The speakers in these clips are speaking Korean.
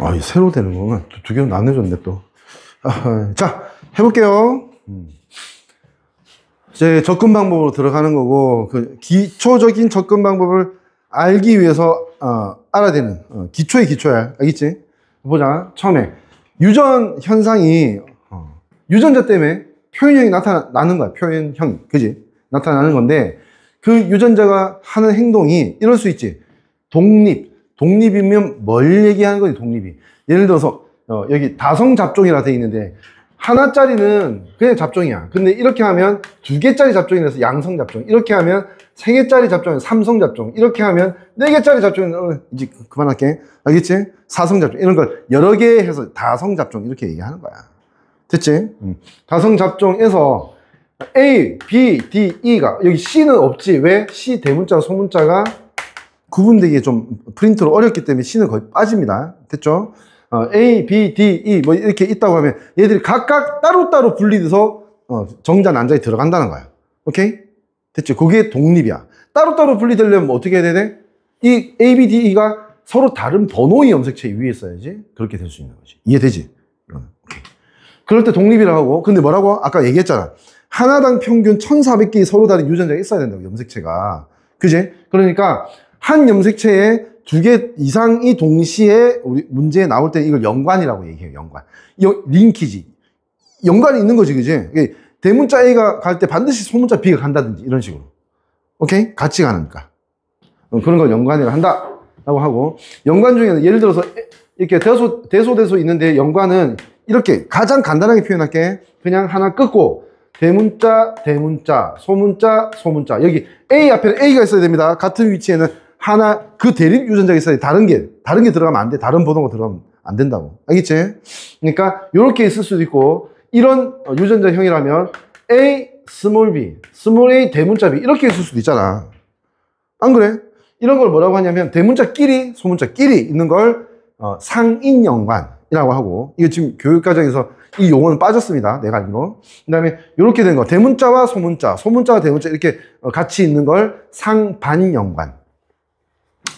아, 새로 되는 거구나. 두 개는 안 해줬네, 또. 자, 해볼게요. 이제 접근 방법으로 들어가는 거고, 그 기초적인 접근 방법을 알기 위해서, 알아야 되는, 기초의 기초야. 알겠지? 보자. 처음에. 유전 현상이, 유전자 때문에 표현형이 나타나는 거야. 표현형. 그지? 나타나는 건데, 그 유전자가 하는 행동이 이럴 수 있지. 독립이면 뭘 얘기하는 거지, 독립이. 예를 들어서, 여기 다성 잡종이라 돼 있는데, 하나짜리는 그냥 잡종이야. 근데 이렇게 하면 2개짜리 잡종이 돼서 양성 잡종. 이렇게 하면 3개짜리 잡종은 삼성 잡종. 이렇게 하면 4개짜리 잡종은, 이제 그만할게. 알겠지? 사성 잡종. 이런 걸 여러 개 해서 다성 잡종. 이렇게 얘기하는 거야. 됐지? 다성 잡종에서 A, B, D, E가, 여기 C는 없지. 왜? C 대문자, 소문자가 구분되기 좀 프린트로 어렵기 때문에 C는 거의 빠집니다. 됐죠? A, B, D, E 뭐 이렇게 있다고 하면 얘들이 각각 따로따로 분리돼서 정자 난자에 들어간다는 거야. 오케이? 됐죠? 그게 독립이야. 따로따로 분리되려면 뭐 어떻게 해야 돼? 이 A, B, D, E가 서로 다른 번호의 염색체 위에 있어야지 그렇게 될 수 있는 거지. 이해되지? 오케이. 그럴 때 독립이라고 하고, 근데 뭐라고? 아까 얘기했잖아. 하나당 평균 1400개의 서로 다른 유전자가 있어야 된다고, 염색체가. 그지? 그러니까 한 염색체에 2개 이상이 동시에 우리 문제에 나올 때 이걸 연관이라고 얘기해요. 연관. 링키지. 연관이 있는 거지, 그지? 대문자 A가 갈 때 반드시 소문자 B가 간다든지 이런 식으로. 오케이? 같이 가니까. 그런 걸 연관이라 한다라고 하고, 연관 중에는 예를 들어서 이렇게 대소 있는데 연관은 이렇게 가장 간단하게 표현할게. 그냥 하나 끊고 대문자, 소문자. 여기 A 앞에는 A가 있어야 됩니다. 같은 위치에는 하나, 그 대립 유전자가 있어야 돼. 다른 게 들어가면 안 돼. 다른 번호가 들어가면 안 된다고. 알겠지? 그러니까, 요렇게 있을 수도 있고, 이런 유전자형이라면, A, 스몰 b, 스몰 a, 대문자 B, 이렇게 있을 수도 있잖아. 안 그래? 이런 걸 뭐라고 하냐면, 대문자끼리, 소문자끼리 있는 걸, 상인연관이라고 하고, 이거 지금 교육과정에서 이 용어는 빠졌습니다. 내가 알기로. 그 다음에, 요렇게 된 거, 대문자와 소문자와 대문자 이렇게 같이 있는 걸 상반연관.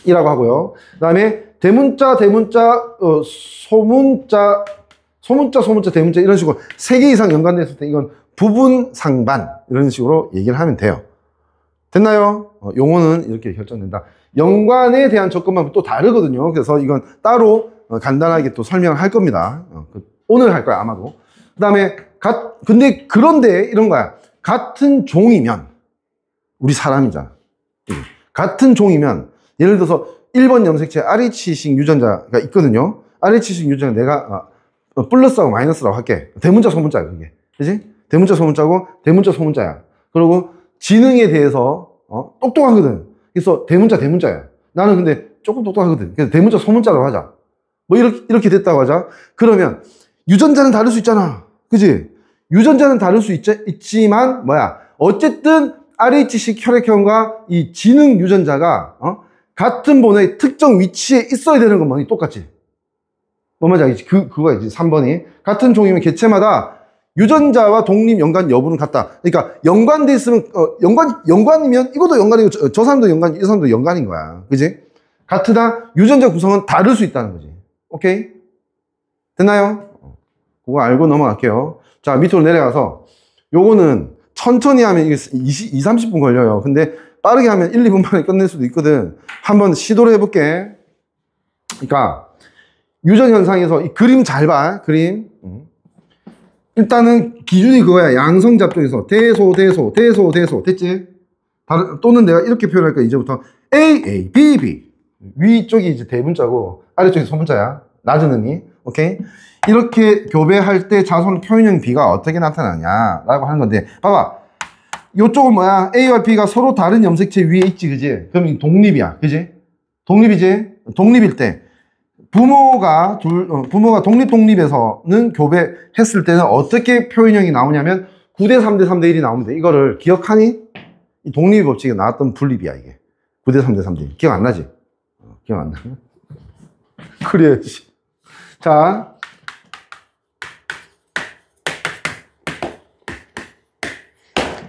이라고 하고요. 그 다음에 대문자, 소문자, 대문자 이런 식으로 3개 이상 연관됐을 때 이건 부분 상반 이런 식으로 얘기를 하면 돼요. 됐나요? 용어는 이렇게 결정된다. 연관에 대한 접근만 또 다르거든요. 그래서 이건 따로 간단하게 또 설명을 할 겁니다. 오늘 할 거야, 아마도. 그 다음에 그런데 이런 거야. 같은 종이면 우리 사람이잖아. 같은 종이면 예를 들어서 1번 염색체 RH식 유전자가 있거든요. RH식 유전자 내가 플러스하고 마이너스라고 할게. 대문자, 소문자야, 그게. 그지? 대문자, 소문자고, 대문자, 소문자야. 그리고 지능에 대해서, 똑똑하거든. 그래서 대문자야. 나는 근데 조금 똑똑하거든. 그래서 대문자, 소문자라고 하자. 뭐 이렇게 됐다고 하자. 그러면 유전자는 다를 수 있잖아. 그지? 유전자는 다를 수 있지만, 어쨌든 RH식 혈액형과 이 지능 유전자가, 같은 번호의 특정 위치에 있어야 되는 건 뭐니? 똑같지? 뭔 말인지 알겠지? 그거야, 이제 3번이. 같은 종이면 개체마다 유전자와 독립 연관 여부는 같다. 그러니까, 연관돼 있으면, 연관이면 이것도 연관이고, 저 사람도 연관, 이 사람도 연관인 거야. 그지? 같으나 유전자 구성은 다를 수 있다는 거지. 오케이? 됐나요? 그거 알고 넘어갈게요. 자, 밑으로 내려가서, 요거는 천천히 하면 이게 30분 걸려요. 근데 빠르게 하면 1, 2분 만에 끝낼 수도 있거든. 한번 시도를 해볼게. 그러니까 유전 현상에서 이 그림 잘 봐. 그림. 일단은 기준이 그거야. 양성 잡종에서 대소. 됐지? 또는 내가 이렇게 표현할 거야. 이제부터 A, B. 위쪽이 이제 대문자고 아래쪽이 소문자야. 낮은 의미. 오케이? 이렇게 교배할 때 자손 표현형 B가 어떻게 나타나냐라고 하는 건데, 봐봐. 요쪽은 뭐야? A와 B가 서로 다른 염색체 위에 있지, 그지? 그럼 이 독립이야, 그지? 독립이지? 독립일 때 부모가 독립에서는 교배했을 때는 어떻게 표현형이 나오냐면 9대 3대 3대 1이 나오면 돼. 이거를 기억하니? 이 독립 법칙에 나왔던 분립이야, 이게. 9대 3대 3대 1. 기억 안 나지? 기억 안 나? 그래야지. 자.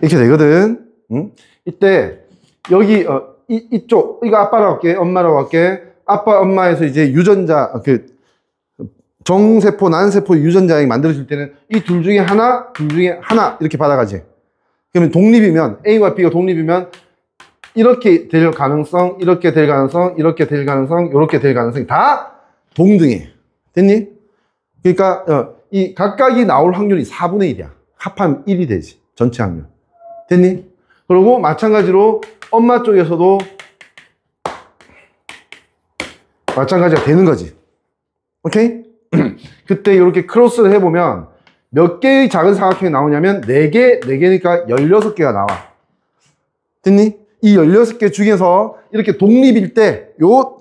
이렇게 되거든. 응? 이때 여기 이쪽 이거 아빠라고 할게. 엄마라고 할게. 아빠 엄마에서 이제 유전자 정세포, 난세포 유전자형이 만들어질 때는 이 둘 중에 하나, 둘 중에 하나 이렇게 받아가지. 그러면 독립이면 A와 B가 독립이면 이렇게 될 가능성, 이렇게 될 가능성, 이렇게 될 가능성, 이렇게 될 가능성이 다 동등해. 됐니? 그러니까 이 각각이 나올 확률이 4분의 1이야. 합하면 1이 되지. 전체 확률. 됐니? 그리고 마찬가지로 엄마 쪽에서도 마찬가지가 되는 거지. 오케이? 그때 이렇게 크로스를 해보면 몇 개의 작은 사각형이 나오냐면 4개, 4개니까 16개가 나와. 됐니? 이 16개 중에서 이렇게 독립일 때,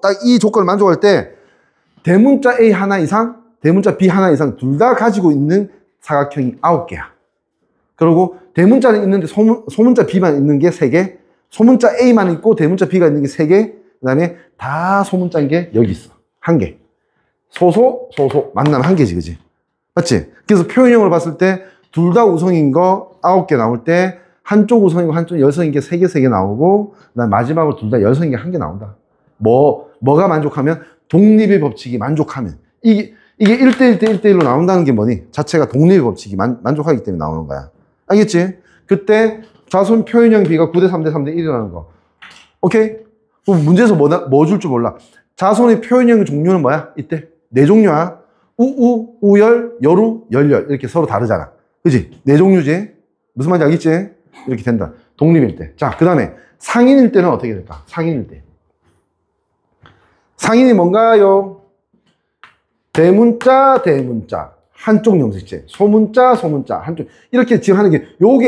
딱 이 조건을 만족할 때, 대문자 A 하나 이상, 대문자 B 하나 이상 둘 다 가지고 있는 사각형이 9개야. 그리고 대문자는 있는데 소문자 B만 있는 게 3개, 소문자 A만 있고 대문자 B가 있는 게 3개, 그 다음에 다 소문자인 게 여기 있어. 1개. 소소, 만나면 1개지, 그지? 맞지? 그래서 표현형을 봤을 때 둘 다 우성인 거 9개 나올 때 한쪽 우성이고 한쪽 열성인 게 3개 나오고, 그 다음 마지막으로 둘 다 열성인 게 1개 나온다. 뭐가 만족하면? 독립의 법칙이 만족하면. 이게 1대1 대 1대1로 나온다는 게 뭐니? 자체가 독립의 법칙이 만족하기 때문에 나오는 거야. 알겠지? 그때 자손 표현형 B가 9대 3대 3대 1이라는 거. 오케이? 그럼 문제에서 뭐 줄 줄 몰라. 자손의 표현형 종류는 뭐야? 이때 4종류야. 우열, 여루, 열열. 이렇게 서로 다르잖아. 그지? 4종류지? 무슨 말인지 알겠지? 이렇게 된다. 독립일 때. 자, 그 다음에 상인일 때는 어떻게 될까? 상인일 때. 상인이 뭔가요? 대문자, 한쪽 염색체. 소문자, 한쪽. 이렇게 지금 하는 게,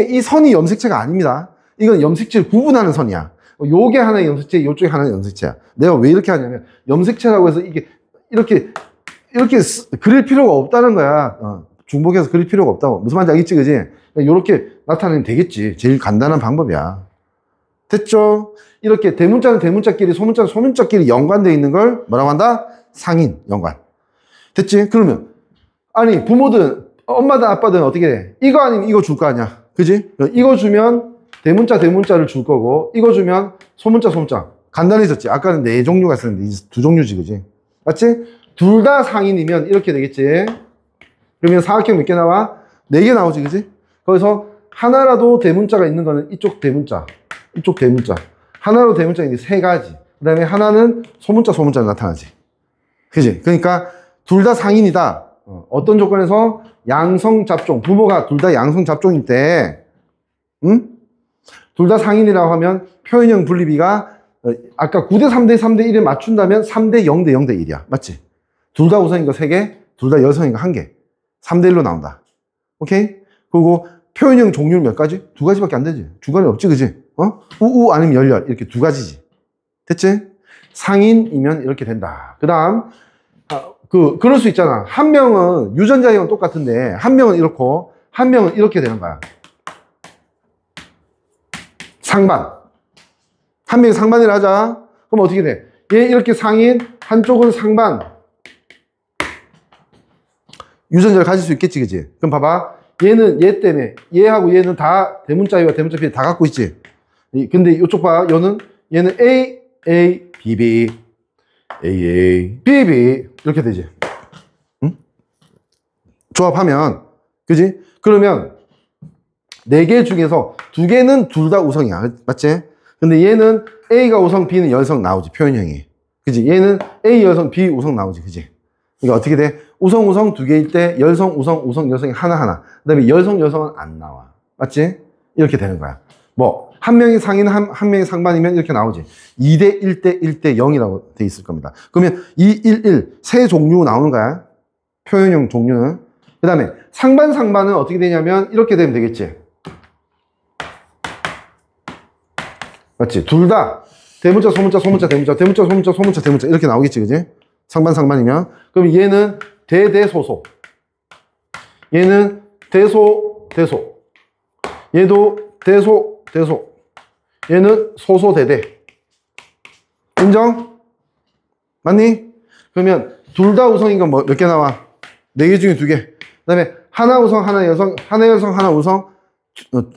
이 선이 염색체가 아닙니다. 이건 염색체를 구분하는 선이야. 요게 하나의 염색체, 요쪽에 하나의 염색체야. 내가 왜 이렇게 하냐면, 염색체라고 해서 이렇게 그릴 필요가 없다는 거야. 중복해서 그릴 필요가 없다고. 무슨 말인지 알겠지, 그지? 요렇게 나타내면 되겠지. 제일 간단한 방법이야. 됐죠? 이렇게 대문자는 대문자끼리, 소문자는 소문자끼리 연관되어 있는 걸 뭐라고 한다? 상인, 연관. 됐지? 그러면, 아니, 부모든, 엄마든 아빠든 어떻게 해? 이거 아니면 이거 줄 거 아니야. 그지? 이거 주면 대문자를 줄 거고, 이거 주면 소문자. 간단해졌지? 아까는 4종류가 있었는데, 이제 2종류지, 그지? 맞지? 둘 다 상인이면 이렇게 되겠지? 그러면 사각형 몇 개 나와? 4개 나오지, 그지? 거기서 하나라도 대문자가 있는 거는 이쪽 대문자. 하나로 대문자가 있는 게 3가지. 그 다음에 하나는 소문자로 나타나지. 그지? 그러니까 둘 다 상인이다. 어떤 조건에서? 양성잡종. 부모가 둘 다 양성잡종일 때, 둘 다 상인이라고 하면 표현형 분리비가 아까 9대 3대 3대 1에 맞춘다면 3대 0대 0대 1이야. 맞지? 둘 다 우성인 거 3개, 둘 다 열성인 거 1개. 3대 1로 나온다. 오케이? 그리고 표현형 종류는 몇 가지? 2가지밖에 안 되지. 중간에 없지, 그지? 아니면 열열. 이렇게 2가지지. 됐지? 상인이면 이렇게 된다. 그 다음, 그럴 수 있잖아. 한 명은 유전자형은 똑같은데, 한 명은 이렇고, 한 명은 이렇게 되는 거야. 상반. 한 명이 상반이라 하자. 그럼 어떻게 돼? 얘 이렇게 상인, 한쪽은 상반. 유전자를 가질 수 있겠지, 그지? 그럼 봐봐. 얘는 얘 때문에, 얘하고 얘는 다 대문자 A와 대문자 B 다 갖고 있지? 근데 이쪽 봐. 얘는 A, B, B, A, B, B. 이렇게 되지. 응? 조합하면, 그지? 그러면 4개 중에서 2개는 둘 다 우성이야. 맞지? 근데 얘는 A가 우성, B는 열성 나오지. 표현형이. 그지? 얘는 A 열성, B 우성 나오지. 그지? 그러니까 어떻게 돼? 우성 2개일 때 열성, 우성, 열성이 하나. 그 다음에 열성은 안 나와. 맞지? 이렇게 되는 거야. 한 명이 상인, 한 명이 상반이면 이렇게 나오지. 2대 1대 1대 0이라고 돼 있을 겁니다. 그러면 2, 1, 3 종류 나오는 거야. 표현형 종류는. 그 다음에 상반은 어떻게 되냐면 이렇게 되면 되겠지. 맞지? 둘 다 대문자, 소문자, 대문자 이렇게 나오겠지, 그지? 상반이면. 그럼 얘는 대소소. 얘는 대소. 얘도 대소. 얘는 소소대대. 인정? 맞니? 그러면 둘 다 우성인 건 몇 개 나와? 4개 중에 2개. 그 다음에 하나 우성, 하나 열성, 하나 우성,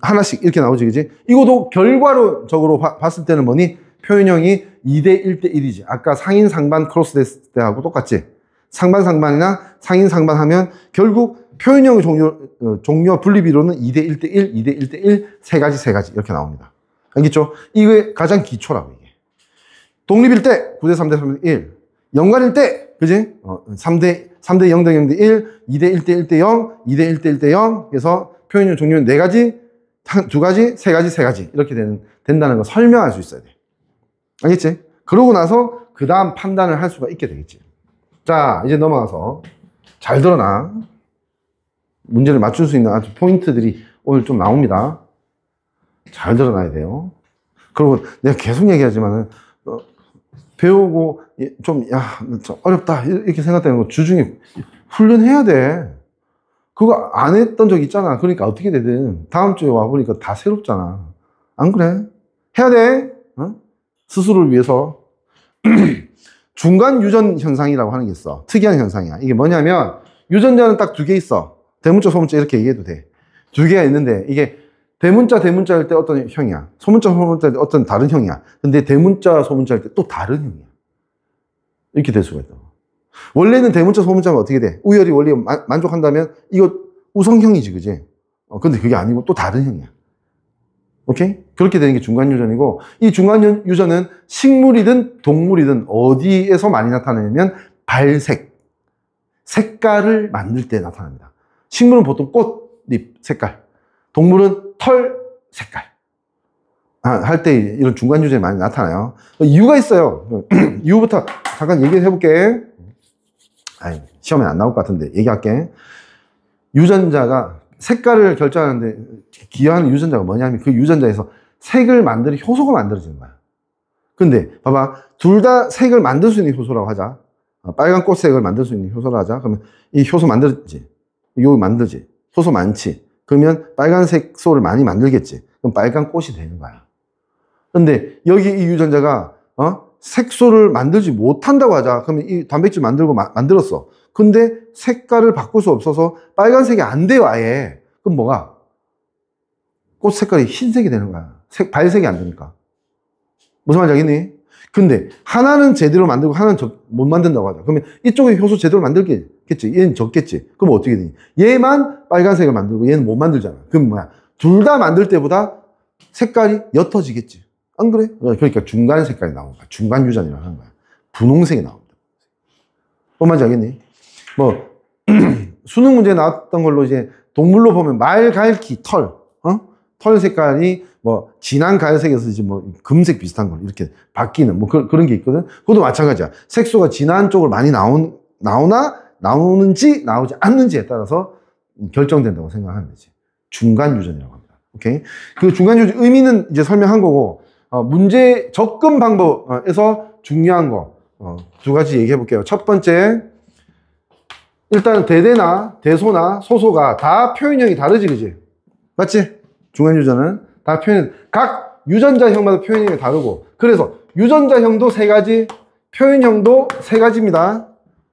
하나씩 이렇게 나오지, 그지? 이것도 결과적으로 봤을 때는 뭐니? 표현형이 2대 1대 1이지. 아까 상인, 상반 크로스 됐을 때하고 똑같지? 상반, 상반이나 상인, 상반 하면 결국 표현형 종류와 분립이론은 2대 1대1, 2대 1대1, 세 가지 이렇게 나옵니다. 알겠죠? 이게 가장 기초라고, 이게. 독립일 때 9대 3대 3대 1. 연관일 때, 그지? 3대 0대 0대 1, 2대 1대 1대 0, 2대 1대 1대 0. 그래서 표현형 종류는 4가지, 2가지, 3가지 이렇게 된다는 거 설명할 수 있어야 돼. 알겠지? 그러고 나서 그 다음 판단을 할 수가 있게 되겠지. 자, 이제 넘어가서 잘 들어놔. 문제를 맞출 수 있는 아주 포인트들이 오늘 좀 나옵니다. 잘 들어놔야 돼요. 그리고 내가 계속 얘기하지만은 배우고 좀 어렵다 이렇게 생각되는 거 주중에 훈련해야 돼. 그거 안 했던 적 있잖아. 그러니까 어떻게 되든 다음 주에 와보니까 다 새롭잖아. 안 그래? 해야 돼. 어? 스스로를 위해서. 중간 유전 현상이라고 하는 게 있어. 특이한 현상이야. 이게 뭐냐면 유전자는 딱 2개 있어. 대문자, 소문자 이렇게 얘기해도 돼. 2개가 있는데 이게 대문자일 때 어떤 형이야. 소문자일 때 어떤 다른 형이야. 근데 대문자, 소문자일 때 또 다른 형이야. 이렇게 될 수가 있다. 원래는 대문자, 소문자가 어떻게 돼? 우열이 원리 만족한다면 이거 우성형이지, 그지? 근데 그게 아니고 또 다른 형이야. 오케이? 그렇게 되는 게 중간 유전이고, 이 중간 유전은 식물이든 동물이든 어디에서 많이 나타나냐면 발색, 색깔을 만들 때 나타납니다. 식물은 보통 꽃잎 색깔, 동물은 털 색깔 할 때 이런 중간 유전이 많이 나타나요. 이유가 있어요. 이유부터 잠깐 얘기해 볼게. 시험에 안 나올 것 같은데 얘기할게. 유전자가 색깔을 결정하는데 기여하는 유전자가 뭐냐면 그 유전자에서 색을 만드는 효소가 만들어지는 거야. 근데 봐봐, 둘 다 색을 만들 수 있는 효소라고 하자. 빨간 꽃색을 만들 수 있는 효소라고 하자. 그러면 이 효소 만들지, 요 만들지, 효소 많지. 그러면 빨간색 소를 많이 만들겠지. 그럼 빨간 꽃이 되는 거야. 근데 여기 이 유전자가 색소를 만들지 못한다고 하자. 그러면 이 단백질 만들었어. 근데 색깔을 바꿀 수 없어서 빨간색이 안 돼요, 아예. 그럼 뭐가? 꽃 색깔이 흰색이 되는 거야. 발색이 안 되니까. 무슨 말인지 알겠니? 근데 하나는 제대로 만들고 하나는 못 만든다고 하자. 그러면 이쪽에 효소 제대로 만들겠지. 얘는 적겠지. 그럼 어떻게 되니? 얘만 빨간색을 만들고 얘는 못 만들잖아. 그럼 뭐야? 둘 다 만들 때보다 색깔이 옅어지겠지. 안 그래? 그러니까 중간 색깔이 나오는 거야. 중간 유전이라고 하는 거야. 분홍색이 나옵니다. 뭔 말인지 알겠니? 뭐 수능 문제에 나왔던 걸로 이제 동물로 보면 말갈기 털 색깔이 뭐 진한 갈색에서 이제 뭐 금색 비슷한 걸 이렇게 바뀌는 뭐 그런 게 있거든. 그것도 마찬가지야. 색소가 진한 쪽을 많이 나오는지 나오지 않는지에 따라서 결정된다고 생각하면 되지. 중간 유전이라고 합니다. 오케이? 그 중간 유전 의미는 이제 설명한 거고, 문제 접근 방법에서 중요한 거 2가지 얘기해 볼게요. 첫 번째, 일단 대대나 대소나 소소가 다 표현형이 다르지, 그지? 맞지? 중간 유전은 다 각 유전자형마다 표현형이 다르고, 그래서 유전자형도 3가지, 표현형도 3가지입니다.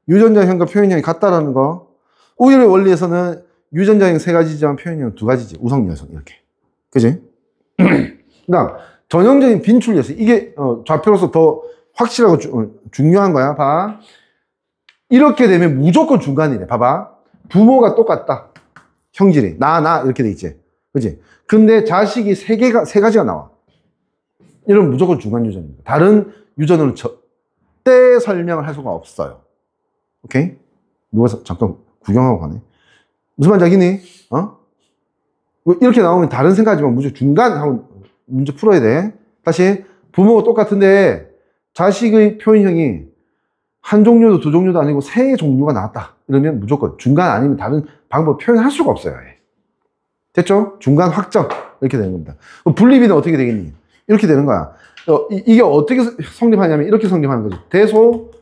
유전자형과 표현형이 같다라는 거. 우열의 원리에서는 유전자형 3가지지만 표현형 2가지지. 우성, 여성 이렇게. 그지? 그다음 전형적인 빈출 예수. 이게 좌표로서 더 확실하고 중요한 거야. 봐. 이렇게 되면 무조건 중간이래. 봐봐. 부모가 똑같다. 형질이. 나 이렇게 돼 있지. 그지? 근데 자식이 3가지가 나와. 이러면 무조건 중간 유전입니다. 다른 유전으로 절대 설명을 할 수가 없어요. 오케이? 누가 잠깐 구경하고 가네. 무슨 말인지 알겠니? 이렇게 나오면 다른 생각하지만 무조건 중간 하고 문제 풀어야 돼. 다시. 부모가 똑같은데 자식의 표현형이 한 종류도 2종류도 아니고 3종류가 나왔다. 이러면 무조건 중간 아니면 다른 방법 표현할 수가 없어요. 됐죠? 중간 확정. 이렇게 되는 겁니다. 분립이는 어떻게 되겠니? 이렇게 되는 거야. 이게 어떻게 성립하냐면 이렇게 성립하는 거지. 대소.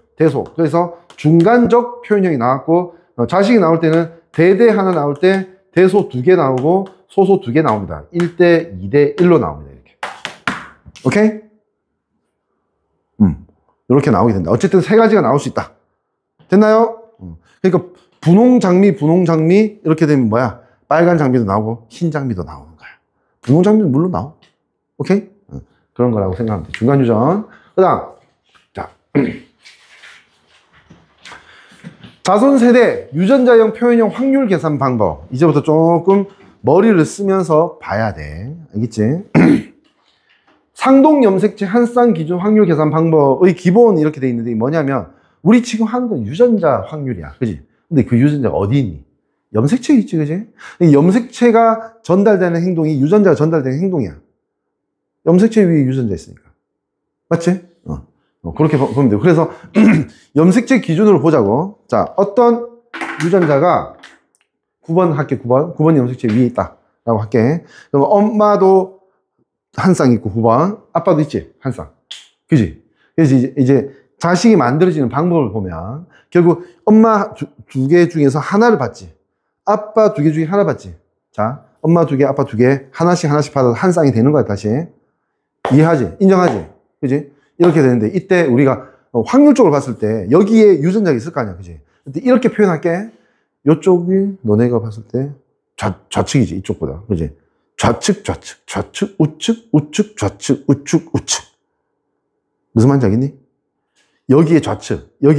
그래서 중간적 표현형이 나왔고, 자식이 나올 때는 대대 하나 나올 때 대소 2개 나오고 소소 2개 나옵니다. 1대 2대 1로 나옵니다. 이렇게. 오케이? 이렇게 나오게 된다. 어쨌든 3가지가 나올 수 있다. 됐나요? 그러니까 분홍 장미 이렇게 되면 뭐야? 빨간 장미도 나오고 흰 장미도 나오는 거야. 분홍 장미는 물론 나와. 오케이? 그런 거라고 생각하면 돼. 중간 유전. 그 다음, 자. 자손 세대 유전자형 표현형 확률 계산 방법. 이제부터 조금 머리를 쓰면서 봐야 돼. 알겠지? 상동 염색체 한 쌍 기준 확률 계산 방법의 기본은 이렇게 돼 있는데 뭐냐면 우리 지금 하는 건 유전자 확률이야. 그지? 근데 그 유전자가 어디 있니? 염색체에 있지, 그지? 염색체가 전달되는 행동이 유전자가 전달되는 행동이야. 염색체 위에 유전자 있으니까. 맞지? 그렇게 보면 돼요. 그래서 염색체 기준으로 보자고. 자, 어떤 유전자가 9번 할게, 9번 염색체 위에 있다. 라고 할게. 그럼 엄마도 한 쌍 있고 9번. 아빠도 있지, 한 쌍. 그지? 그래서 이제 자식이 만들어지는 방법을 보면 결국 엄마 두 개 중에서 하나를 받지. 아빠 두 개 중에 하나 받지. 자, 엄마 두 개, 아빠 두 개, 하나씩 받아서 한 쌍이 되는 거야, 다시. 이해하지? 인정하지? 그지? 이렇게 되는데, 이때 우리가 확률적으로 봤을 때, 여기에 유전자가 있을 거 아니야, 그지? 근데 이렇게 표현할게. 요쪽이 너네가 봤을 때 좌측이지, 이쪽보다. 그지? 좌측, 우측, 좌측, 우측. 무슨 말인지 알겠니? 여기에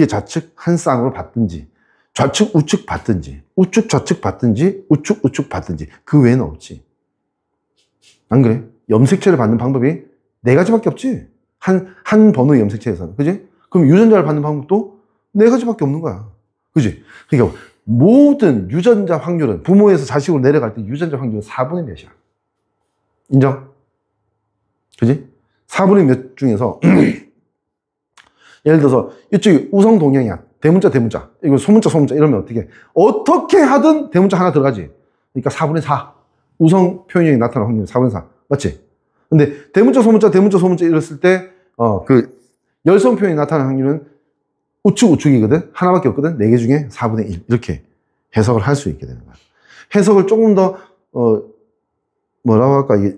좌측 한 쌍으로 받든지, 좌측, 우측 받든지, 우측, 좌측 받든지, 우측 받든지, 그 외에는 없지. 안 그래? 염색체를 받는 방법이 네 가지밖에 없지. 한 번호의 염색체에서는. 그지? 그럼 유전자를 받는 방법도 네 가지밖에 없는 거야. 그지? 그러니까 모든 유전자 확률은 부모에서 자식으로 내려갈 때 유전자 확률은 4분의 몇이야. 인정? 그지? 4분의 몇 중에서 예를 들어서 이쪽이 우성 동형이야. 대문자. 이거 소문자 이러면 어떻게 하든 대문자 하나 들어가지. 그러니까 4분의 4. 우성 표현형이 나타날 확률이 4분의 4. 맞지? 근데 대문자, 소문자 이랬을 때, 그 열성 표현이 나타나는 확률은 우측이거든? 하나밖에 없거든? 4개 중에 4분의 1. 이렇게 해석을 할 수 있게 되는 거야. 해석을 조금 더, 뭐라고 할까, 이게,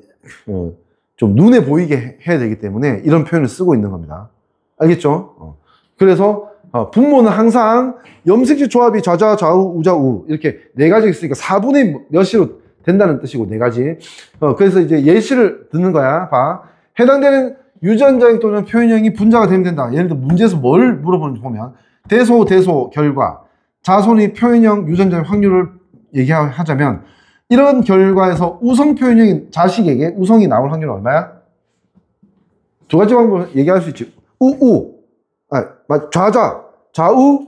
좀 눈에 보이게 해야 되기 때문에 이런 표현을 쓰고 있는 겁니다. 알겠죠? 그래서, 분모는 항상 염색체 조합이 좌좌, 좌우, 우좌, 우. 이렇게 네 가지 있으니까 4분의 몇으로 된다는 뜻이고, 네 가지. 그래서 이제 예시를 듣는 거야. 봐. 해당되는 유전자형 또는 표현형이 분자가 되면 된다. 예를 들어 문제에서 뭘 물어보는지 보면, 대소 결과. 자손의 표현형 유전자의 확률을 얘기하자면, 이런 결과에서 우성 표현형인 자식에게 우성이 나올 확률은 얼마야? 두 가지 방법을 얘기할 수 있지. 좌우,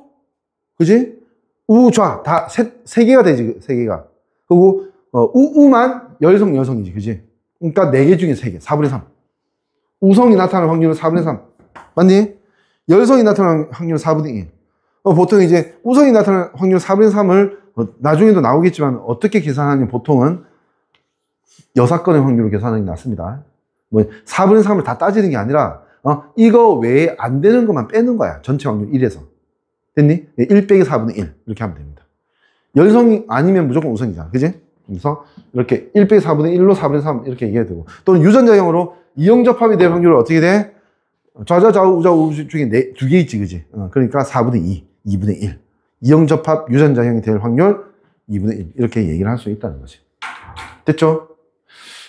그지? 우좌, 다 세 개가 되지, 세 개가. 그리고, 우만 여성이지, 그지? 그러니까 4개 중에 3개, 4분의 3. 우성이 나타나는 확률은 4분의 3. 맞니? 열성이 나타나는 확률은 4분의 1. 보통 이제 우성이 나타나는 확률 4분의 3을 나중에도 나오겠지만 어떻게 계산하냐면 보통은 여사건의 확률을 계산하는 게 낫습니다. 뭐 4분의 3을 다 따지는 게 아니라 이거 외에 안 되는 것만 빼는 거야. 전체 확률 1에서. 됐니? 1 빼기 4분의 1 이렇게 하면 됩니다. 열성이 아니면 무조건 우성이잖아. 그지? 그래서 이렇게 1 빼기 4분의 1로 4분의 3 이렇게 얘기해도 되고, 또는 유전자형으로 이형접합이 될 확률은 어떻게 돼? 좌좌, 좌우, 우좌, 우 중에 2개 있지, 그지? 그러니까 4분의 2, 2분의 1. 이형접합 유전자형이 될 확률 2분의 1. 이렇게 얘기를 할 수 있다는 거지. 됐죠?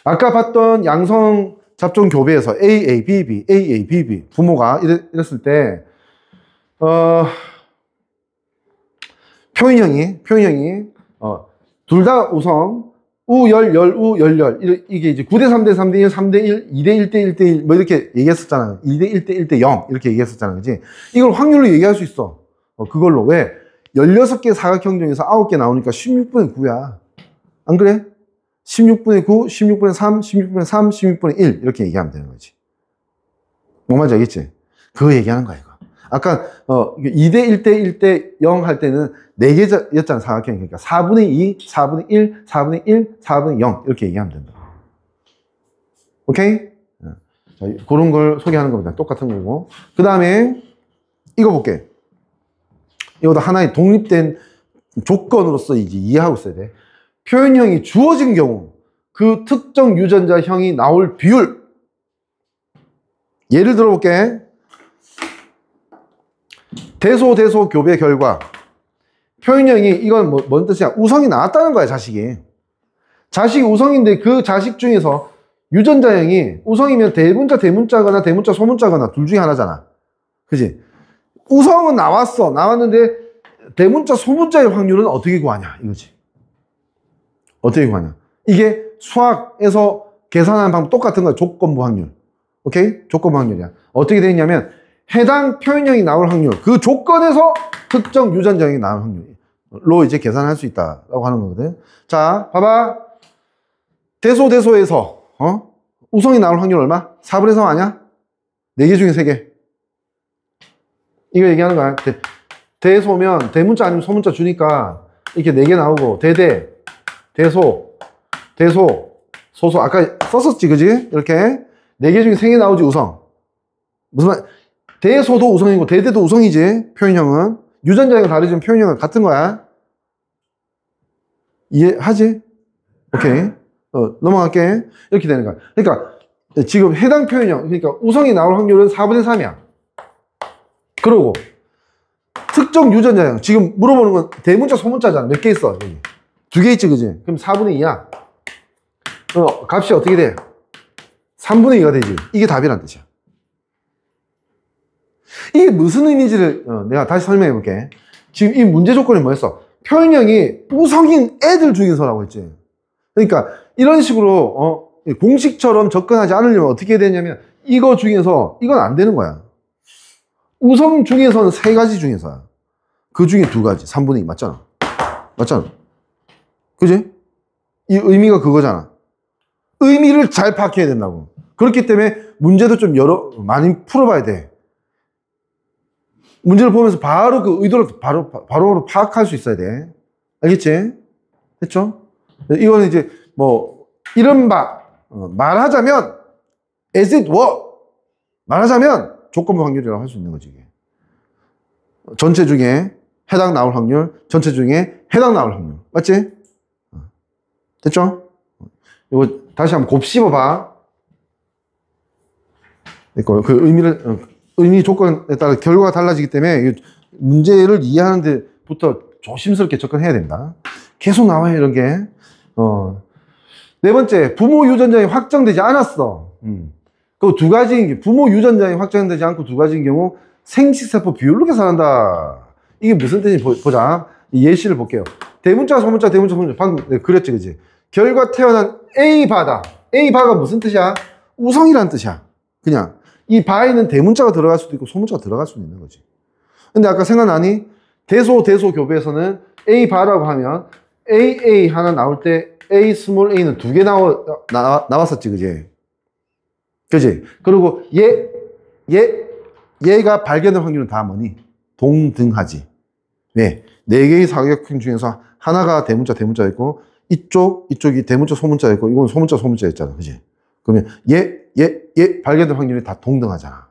아까 봤던 양성 잡종 교배에서 AA, BB 부모가 이랬을 때, 표현형이, 둘 다 우성, 열우, 열열. 이게 이제 9대 3대 3대 1, 3대 1, 2대 1대 1대 1, 뭐 이렇게 얘기했었잖아. 2대 1대 1대 0. 이렇게 얘기했었잖아. 그지? 이걸 확률로 얘기할 수 있어. 그걸로. 왜? 16개 사각형 중에서 9개 나오니까 16분의 9야. 안 그래? 16분의 9, 16분의 3, 16분의 3, 16분의 1. 이렇게 얘기하면 되는 거지. 뭔 말인지 알겠지? 그거 얘기하는 거야, 이거. 아까, 2대 1대 1대 0 할 때는 4개였잖아, 사각형이. 그러니까 4분의 2, 4분의 1, 4분의 1, 4분의 0. 이렇게 얘기하면 된다. 오케이? 자, 그런 걸 소개하는 겁니다. 똑같은 거고. 그 다음에, 이거 볼게. 이것도 하나의 독립된 조건으로서 이제 이해하고 있어야 돼. 표현형이 주어진 경우, 그 특정 유전자형이 나올 비율. 예를 들어 볼게. 대소 교배 결과. 표현형이, 이건 뭔 뜻이야? 우성이 나왔다는 거야, 자식이. 자식이 우성인데 그 자식 중에서 유전자형이 우성이면 대문자거나 대문자 소문자거나 둘 중에 하나잖아. 그지? 우성은 나왔는데 대문자, 소문자의 확률은 어떻게 구하냐? 이거지. 어떻게 구하냐? 이게 수학에서 계산하는 방법 똑같은 거야. 조건부 확률. 오케이? 조건부 확률이야. 어떻게 되어 있냐면, 해당 표현형이 나올 확률, 그 조건에서 특정 유전자형이 나올 확률로 이제 계산할 수 있다라고 하는 거거든. 자, 봐봐. 대소에서, 우성이 나올 확률 얼마? 4분의 3 아니야? 4개 중에 3개. 이거 얘기하는 거야. 대소면 대문자 아니면 소문자 주니까 이렇게 4개 나오고, 대소, 소소. 아까 썼었지, 그지? 이렇게 4개 중에 3개 나오지, 우성. 무슨 말? 대소도 우성이고 대대도 우성이지. 표현형은 유전자가 다르지만 표현형은 같은 거야. 이해하지? 오케이. 넘어갈게. 이렇게 되는 거야. 그러니까 지금 해당 표현형, 그러니까 우성이 나올 확률은 4분의 3이야. 그러고 특정 유전자형, 지금 물어보는 건 대문자 소문자잖아. 몇 개 있어? 여기 2개 있지, 그지? 그럼 4분의 2야. 값이 어떻게 돼? 3분의 2가 되지. 이게 답이란 뜻이야. 이게 무슨 의미인지를 내가 다시 설명해 볼게. 지금 이 문제 조건이 뭐였어? 표현형이 우성인 애들 중에서라고 했지. 그러니까 이런 식으로 공식처럼 접근하지 않으려면 어떻게 해야 되냐면, 이거 중에서 이건 안 되는 거야. 우성 중에서는 3가지 중에서야. 그 중에 2가지 3분의 2 맞잖아. 그지? 이 의미가 그거잖아. 의미를 잘 파악해야 된다고. 그렇기 때문에 문제도 좀 많이 풀어봐야 돼. 문제를 보면서 바로 그 의도를 바로 파악할 수 있어야 돼. 알겠지? 됐죠? 이거는 이제 이른바 말하자면 as it were, 말하자면 조건부 확률이라고 할 수 있는 거지. 이게 전체 중에 해당 나올 확률, 전체 중에 해당 나올 확률. 맞지? 됐죠? 이거 다시 한번 곱씹어 봐. 그 의미 조건에 따라 결과가 달라지기 때문에 문제를 이해하는 데부터 조심스럽게 접근해야 된다. 계속 나와요, 이런 게. 네 번째, 부모 유전자에 확정되지 않았어. 그 2가지인 부모 유전자에 확정되지 않고 2가지인 경우 생식세포 비율로 계산한다. 이게 무슨 뜻인지 보자. 예시를 볼게요. 대문자, 소문자, 방금 그렸지, 그지? 결과 태어난 A바다. A바가 무슨 뜻이야? 우성이라는 뜻이야. 그냥. 이 바에는 대문자가 들어갈 수도 있고 소문자가 들어갈 수도 있는 거지. 근데 아까 생각나니? 대소 교배에서는 A바라고 하면 AA 하나 나올 때 A 스몰 a는 2개 나왔었지, 그지? 그지? 그리고 얘가 발견될 확률은 다 뭐니? 동등하지. 왜? 4개의 사각형 중에서 하나가 대문자 있고, 이쪽이 대문자, 소문자 있고, 이건 소문자 있잖아. 그지? 그러면 얘 발견될 확률이 다 동등하잖아.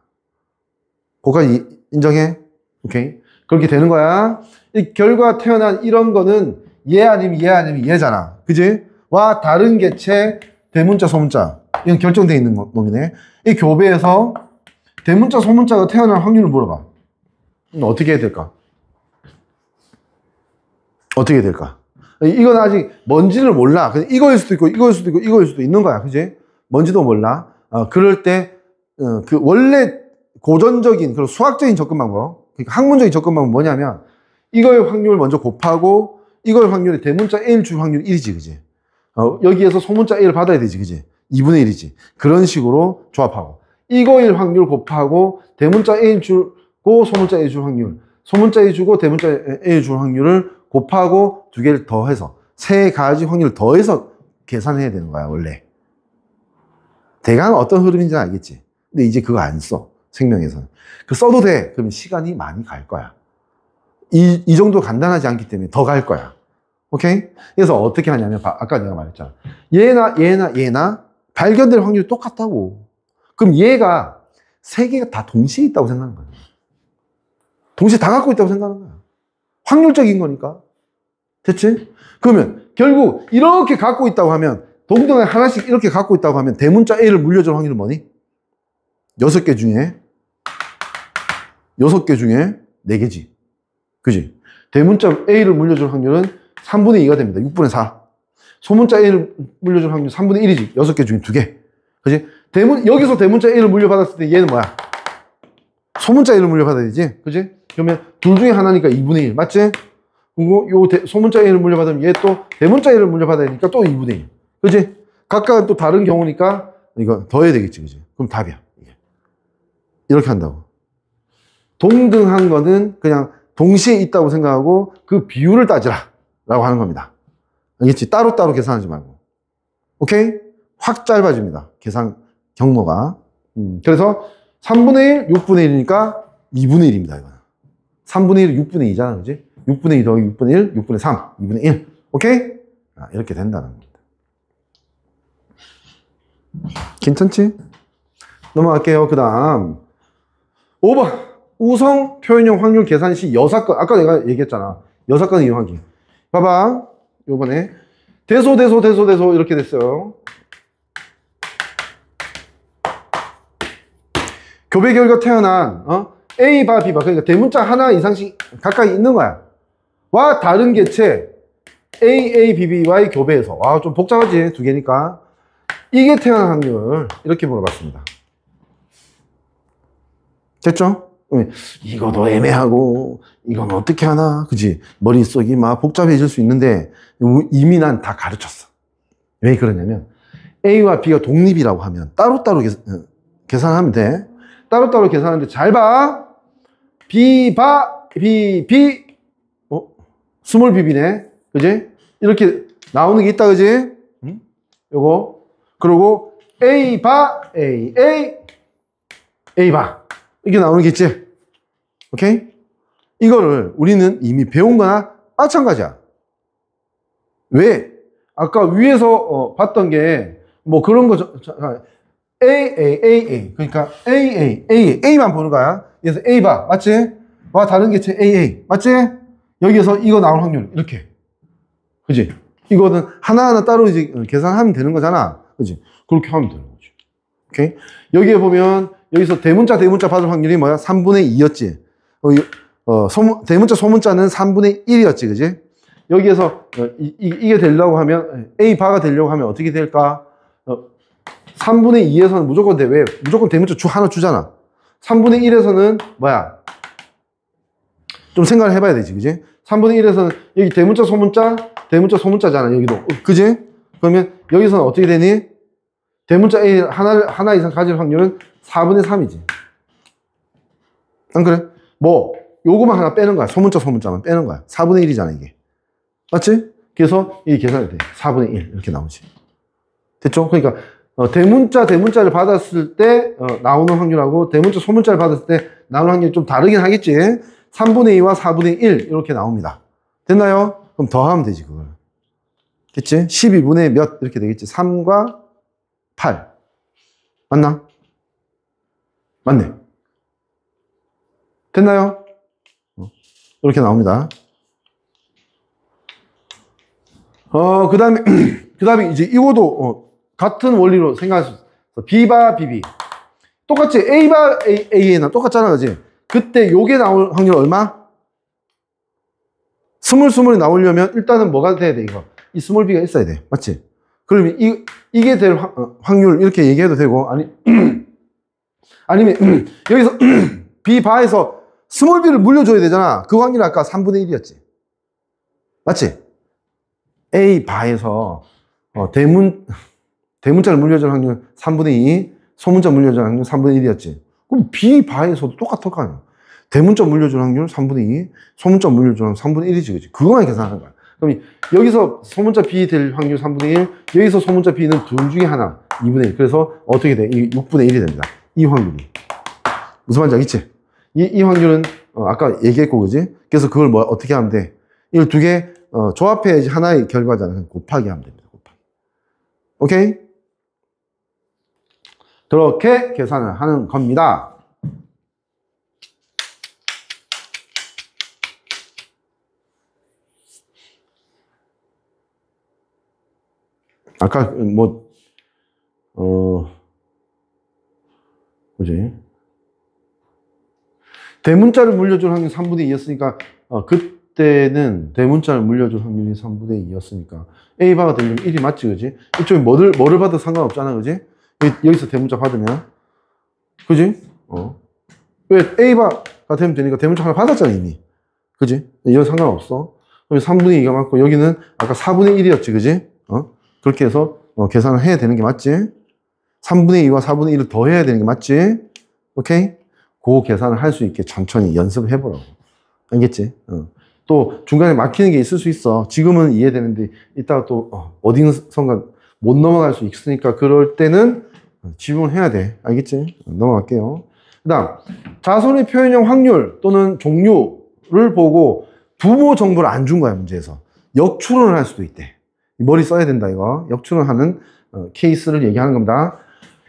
그거까지 인정해? 오케이? 그렇게 되는 거야. 이 결과 태어난 이런 거는 얘 아니면 얘잖아. 그지? 와 다른 개체 대문자, 소문자. 이건 결정되어 있는 놈이네. 이 교배에서 대문자, 소문자가 태어날 확률을 물어봐. 어떻게 해야 될까? 이건 아직 뭔지를 몰라. 이거일 수도 있고, 이거일 수도 있는 거야. 그지? 뭔지도 몰라. 그럴 때, 원래 고전적인, 그리고 수학적인 접근 방법, 그러니까 학문적인 접근 방법은 뭐냐면, 이거의 확률을 먼저 곱하고, 이거의 확률이 대문자 A를 줄 확률이 1이지, 그지? 여기에서 소문자 A를 받아야 되지, 그지? 2분의 1이지. 그런 식으로 조합하고, 이거일 확률 곱하고, 대문자 A를 주고, 소문자 A 줄 확률, 소문자 A 주고, 대문자 A 줄 확률을 곱하고, 2개를 더해서, 3가지 확률을 더해서 계산해야 되는 거야, 원래. 대강 어떤 흐름인지는 알겠지. 근데 이제 그거 안 써. 생명에서는. 그 써도 돼. 그러면 시간이 많이 갈 거야. 이 정도 간단하지 않기 때문에 더 갈 거야. 오케이? 그래서 어떻게 하냐면, 아까 내가 말했잖아. 얘나 발견될 확률이 똑같다고. 그럼 얘가 3개가 다 동시에 있다고 생각하는 거야. 동시에 다 갖고 있다고 생각하는 거야. 확률적인 거니까. 됐지? 그러면 결국 이렇게 갖고 있다고 하면, 동등하게 하나씩 이렇게 갖고 있다고 하면 대문자 A를 물려줄 확률은 뭐니? 6개 중에 4개지. 그지? 대문자 A를 물려줄 확률은 3분의 2가 됩니다. 6분의 4. 소문자 A를 물려줄 확률 3분의 1이지. 6개 중에 2개. 그지? 여기서 대문자 A를 물려받았을 때 얘는 뭐야? 소문자 A를 물려받아야지. 그지? 그러면 둘 중에 하나니까 2분의 1. 맞지? 그리고 요 소문자 A를 물려받으면 얘 또 대문자 A를 물려받아야 되니까 또 2분의 1. 그지? 각각은 또 다른 경우니까 이거 더해야 되겠지. 그지? 그럼 답이야. 이렇게 한다고. 동등한 거는 그냥 동시에 있다고 생각하고 그 비율을 따지라 라고 하는 겁니다. 알겠지? 따로따로 계산하지 말고. 오케이? 확 짧아집니다. 계산 경로가. 그래서 3분의 1, 6분의 1이니까 2분의 1입니다. 이거는. 3분의 1이 6분의 2잖아. 그지? 6분의 2 더하기 6분의 1, 6분의 3, 2분의 1. 오케이? 이렇게 된다는 겁니다. 괜찮지? 넘어갈게요. 그 다음 5번 우성 표현형 확률 계산 시 여사건. 아까 내가 얘기했잖아. 여사건 이용하기. 봐봐. 요번에 대소 이렇게 됐어요. 교배 결과 태어난 A바 B바 그러니까 대문자 하나 이상씩 각각 있는 거야. 와 다른 개체 A, BB와의 교배에서. 와 좀 복잡하지 두 개니까. 이게 태어난 확률 이렇게 물어봤습니다. 됐죠? 이거도 애매하고 이건 어떻게 하나 그지? 머릿속이 막 복잡해질 수 있는데 이미 난 다 가르쳤어. 왜 그러냐면 A와 B가 독립이라고 하면 따로따로 계산하면 돼. 따로따로 계산하는데 잘 봐. B바 B 스몰 bb네. 그지? 이렇게 나오는 게 있다. 그지? 요거. 그리고 A바 A바 이게 나오는 게 있지? 오케이? 이거를 우리는 이미 배운 거나 마찬가지야. 왜? 아까 위에서 봤던 게 뭐 그런 거 A 그러니까 A만 보는 거야. 그래서 A바 맞지? 와 다른 개체 AA 맞지? 여기에서 이거 나올 확률 이렇게. 그지? 이거는 하나하나 따로 이제 계산하면 되는 거잖아. 그지? 그렇게 하면 되는 거지. 오케이? 여기에 보면 여기서 대문자 받을 확률이 뭐야? 3분의 2였지. 대문자 소문자는 3분의 1이었지. 그지? 여기에서 이게 되려고 하면 A바가 되려고 하면 어떻게 될까? 3분의 2에서는 무조건 돼. 왜? 무조건 대문자 하나 주잖아. 3분의 1에서는 뭐야? 좀 생각을 해봐야 되지. 그지? 3분의 1에서는 여기 대문자 소문자잖아. 여기도. 그지? 그러면 여기서는 어떻게 되니? 대문자 A 하나 이상 가질 확률은 4분의 3이지. 안 그래? 뭐 요거만 하나 빼는 거야. 소문자만 빼는 거야. 4분의 1이잖아 이게. 맞지? 그래서 이게 계산이 돼. 4분의 1 이렇게 나오지. 됐죠? 그러니까 대문자를 받았을 때 나오는 확률하고 대문자 소문자를 받았을 때 나오는 확률이 좀 다르긴 하겠지. 3분의 2와 4분의 1 이렇게 나옵니다. 됐나요? 그럼 더하면 되지 그걸. 됐지? 12분의 몇 이렇게 되겠지. 3과 8 맞나? 맞네. 됐나요? 이렇게 나옵니다. 그 다음에 이제 이거도 같은 원리로 생각할 수 있어. B바 BB 똑같지? A바 A나 똑같잖아. 그지? 그때 요게 나올 확률 얼마? 스물이 나오려면 일단은 뭐가 돼야 돼? 이거 이 스몰 B가 있어야 돼. 맞지? 그러면 이게 될 확률 이렇게 얘기해도 되고 아니면 여기서 B바에서 스몰 B를 물려줘야 되잖아. 그 확률이 아까 3분의 1이었지. 맞지? A바에서 대문자를 물려줄 확률 3분의 2, 소문자 물려줄 확률 3분의 1이었지. 그럼 B바에서도 똑같을 거 아니야. 대문자 물려줄 확률 3분의 2, 소문자 물려줄 확률 3분의 1이지. 그치? 그거만 계산하는 거야. 그럼 여기서 소문자 B 될 확률 3분의 1, 여기서 소문자 B는 둘 중에 하나, 2분의 1. 그래서 어떻게 돼? 이 6분의 1이 됩니다. 이 확률이. 무슨 말인지 알겠지? 이 확률은 아까 얘기했고, 그지? 그래서 그걸 어떻게 하면 돼? 이걸 두 개 조합해야지 하나의 결과잖아. 곱하기 하면 됩니다. 곱하기. 오케이? 그렇게 계산을 하는 겁니다. 아까 그지? 대문자를 물려줄 확률이 3분의 2였으니까 그때는 대문자를 물려줄 확률이 3분의 2였으니까 A바가 되면 1이 맞지. 그지? 이쪽에 뭐를 받아도 상관없잖아. 그지? 여기서 대문자 받으면 그지? 왜 A바가 되면 되니까 대문자 하나 받았잖아 이미. 그지? 이건 상관없어. 여기 3분의 2가 맞고, 여기는 아까 4분의 1이었지, 그지? 그렇게 해서 계산을 해야 되는 게 맞지? 3분의 2와 4분의 1을 더 해야 되는 게 맞지? 오케이? 그 계산을 할 수 있게 천천히 연습을 해보라고. 알겠지? 또 중간에 막히는 게 있을 수 있어. 지금은 이해되는데 이따가 또 어딘선가 못 넘어갈 수 있으니까 그럴 때는 지문을 해야 돼. 알겠지? 넘어갈게요. 그 다음 자손의 표현형 확률 또는 종류를 보고 부모 정보를 안 준 거야, 문제에서. 역추론을 할 수도 있대. 머리 써야 된다, 이거. 역추론하는 케이스를 얘기하는 겁니다.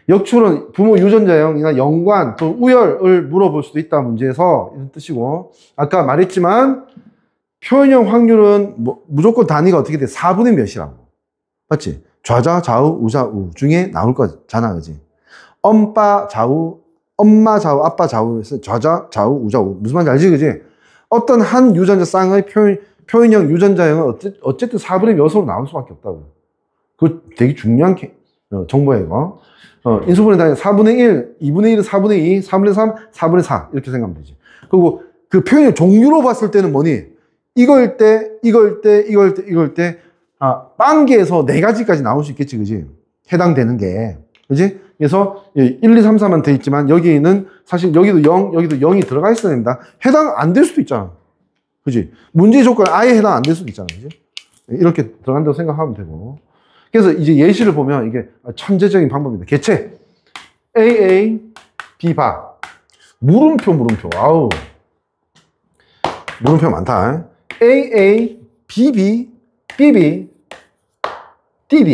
역추론, 부모 유전자형이나 연관 또 우열을 물어볼 수도 있다, 문제에서. 이런 뜻이고, 아까 말했지만 표현형 확률은 무조건 단위가 어떻게 돼? 4분의 몇이라고. 맞지? 좌자, 좌우, 우자, 우 중에 나올 거잖아, 그지? 엄마, 좌우, 아빠, 좌우에서 좌자, 좌우, 우자, 우. 무슨 말인지 알지, 그지? 어떤 한 유전자 쌍의 표현형 유전자형은 어쨌든 4분의 몇으로 나올 수밖에 없다고. 그거 되게 중요한 정보예요, 이거. 인수분해 단위 4분의 1, 2분의 1은 4분의 2, 4분의 3, 4분의 4. 이렇게 생각하면 되지. 그리고 그 표현형 종류로 봤을 때는 뭐니? 이걸 때, 빵개에서 4가지까지 나올 수 있겠지, 그지? 해당되는 게. 그지? 그래서 1, 2, 3, 4만 돼 있지만 여기는 사실 여기도 0, 여기도 0이 들어가 있어야 됩니다. 해당 안 될 수도 있잖아. 그지? 문제 조건 아예 해당 안 될 수도 있잖아. 그지? 이렇게 들어간다고 생각하면 되고. 그래서 이제 예시를 보면 이게 천재적인 방법입니다. 개체. AA, B바. 물음표. 아우. 물음표 많다. AA, BB, BB, DD.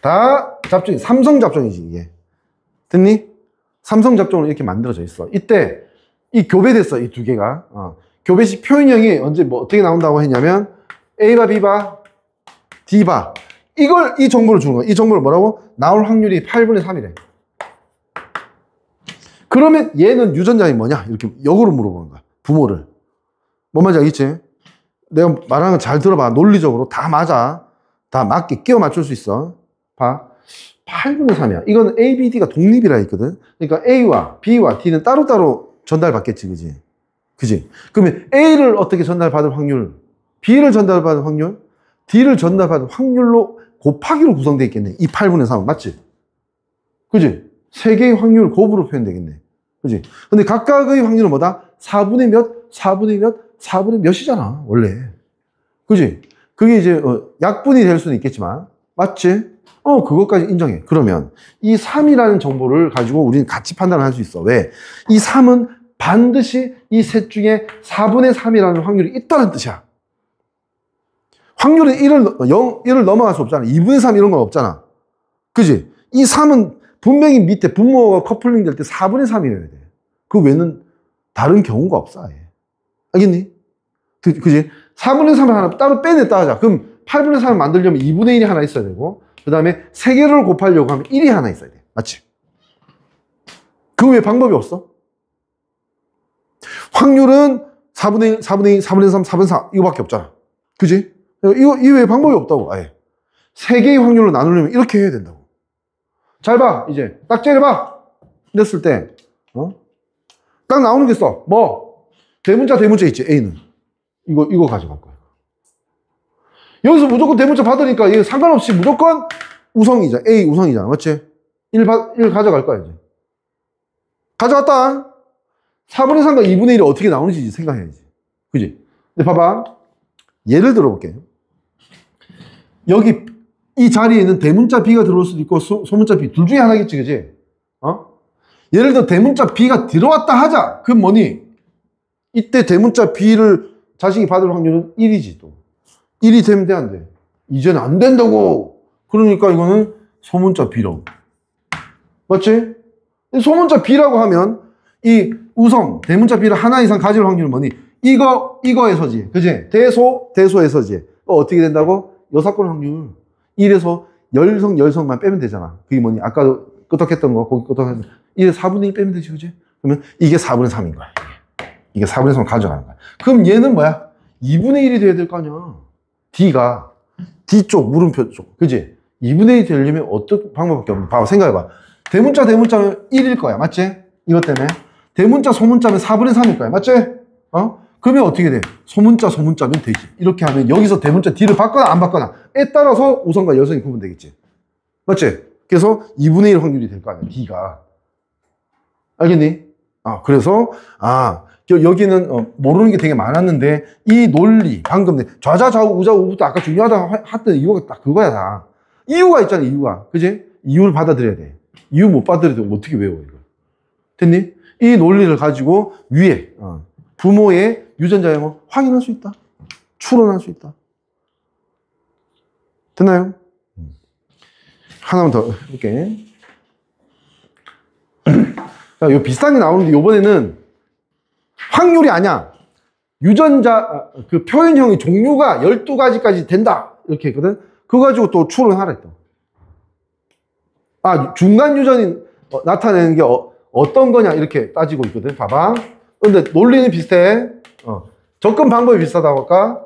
다 잡종이, 삼성 잡종이지, 이게. 됐니? 삼성 잡종으로 이렇게 만들어져 있어. 이때, 이 교배됐어, 이 두 개가. 교배식 표현형이 언제 어떻게 나온다고 했냐면, A바, B바, D바. 이 정보를 주는 거야. 이 정보를 뭐라고? 나올 확률이 8분의 3이래. 그러면 얘는 유전자이 뭐냐? 이렇게 역으로 물어보는 거야. 부모를. 뭔 말인지 알겠지? 내가 말하는 거 잘 들어봐. 논리적으로 다 맞아. 다 맞게 끼워 맞출 수 있어. 봐. 8분의 3이야. 이건 A, B, D가 독립이라 했거든. 그러니까 A와 B와 D는 따로따로 전달받겠지, 그지? 그지? 그러면 A를 어떻게 전달받을 확률, B를 전달받을 확률, D를 전달받을 확률로 곱하기로 구성되어 있겠네. 이 8분의 3은. 맞지? 그지? 세 개의 확률 곱으로 표현되겠네. 그지? 근데 각각의 확률은 뭐다? 4분의 몇, 4분의 몇, 4분의 몇이잖아, 원래. 그지? 그게 이제, 약분이 될 수는 있겠지만. 맞지? 그것까지 인정해. 그러면 이 3이라는 정보를 가지고 우리는 같이 판단을 할 수 있어. 왜? 이 3은 반드시 이 셋 중에 4분의 3이라는 확률이 있다는 뜻이야. 확률은 1을 넘어갈 수 없잖아. 2분의 3 이런 건 없잖아. 그지? 이 3은 분명히 밑에 분모가 커플링 될 때 4분의 3이어야 돼. 그 외에는 다른 경우가 없어, 아예. 알겠니? 그지? 4분의 3을 하나 따로 빼냈다 하자. 그럼 8분의 3을 만들려면 2분의 1이 하나 있어야 되고, 그 다음에 3개를 곱하려고 하면 1이 하나 있어야 돼. 맞지? 그 외에 방법이 없어. 확률은 4분의 1, 4분의 2, 4분의 3, 4분의 4 이거밖에 없잖아. 그지? 이 외에 방법이 없다고, 아예. 3개의 확률로 나누려면 이렇게 해야 된다고. 잘 봐, 이제. 딱 째려봐. 이랬을 때, 딱 나오는 게 있어. 뭐? 대문자 있지, A는. 이거 가져갈 거야. 여기서 무조건 대문자 받으니까 이게 상관없이 무조건 우성이잖아. A 우성이잖아. 맞지? 1 가져갈 거야, 이제. 가져갔다. 4분의 3과 2분의 1이 어떻게 나오는지 생각해야지. 그지? 근데 봐봐. 예를 들어볼게. 여기 이 자리에는 대문자 B가 들어올 수도 있고 소문자 B 둘 중에 하나겠지, 그지? 예를 들어 대문자 B가 들어왔다 하자. 그럼 뭐니? 이때 대문자 B를 자식이 받을 확률은 1이지 또. 1이 되면 돼, 안 돼? 이제는 안 된다고. 그러니까 이거는 소문자 B라고. 맞지? 소문자 B라고 하면 이 우성 대문자 B를 하나 이상 가질 확률은 뭐니? 이거에서지. 그지? 대소에서지. 어떻게 된다고? 여사건 확률. 1에서 열성만 빼면 되잖아. 그게 뭐니? 아까 끄덕했던 거, 거기 끄덕했던 거. 1에 4분의 1 빼면 되지, 그지? 그러면 이게 4분의 3인 거야. 이게 4분의 3을 가져가는 거야. 그럼 얘는 뭐야? 2분의 1이 돼야 될 거 아니야. D가, D쪽, 물음표 쪽. 그지? 2분의 1이 되려면 어떤 방법밖에 없는. 봐봐, 생각해봐. 대문자면 1일 거야. 맞지? 이것 때문에. 대문자, 소문자면 4분의 3일 거야. 맞지? 그러면 어떻게 돼? 소문자면 되지. 이렇게 하면 여기서 대문자 D를 받거나 안 받거나에 따라서 우선과 열선이 구분되겠지. 맞지? 그래서 2분의 1 확률이 될 거 아니야, D가. 알겠니? 그래서, 여기는, 모르는 게 되게 많았는데, 이 논리, 방금, 좌자, 좌우, 우자, 우부터 아까 중요하다 했던 이유가 딱 그거야, 다. 이유가 있잖아, 이유가. 그지? 이유를 받아들여야 돼. 이유 못 받아들여도 어떻게 외워, 이거. 됐니? 이 논리를 가지고 위에, 부모의 유전자의 뭐 확인할 수 있다. 추론할 수 있다. 됐나요? 하나만 더 해볼게. 자, 요 비슷한 게 나오는데, 요번에는 확률이 아니야. 유전자, 그 표현형의 종류가 12가지까지 된다. 이렇게 했거든. 그거 가지고 또 추론하라 했다. 중간 유전이 나타내는 게 어떤 거냐. 이렇게 따지고 있거든. 봐봐. 근데 논리는 비슷해. 접근 방법이 비슷하다고 할까?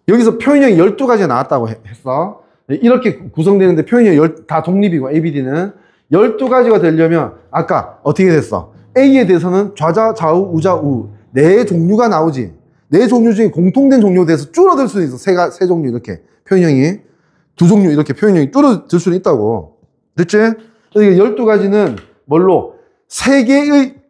여기서 표현형이 12가지가 나왔다고 했어. 이렇게 구성되는데 표현형이 다 독립이고 ABD는 12가지가 되려면 아까 어떻게 됐어? A에 대해서는 좌자, 좌우, 우자, 우 4종류가 나오지. 4종류 중에 공통된 종류에 대해서 줄어들 수는 있어. 세 종류 이렇게 표현형이 2종류 이렇게 표현형이 줄어들 수는 있다고. 됐지? 그러니까 12가지는 뭘로? 3개의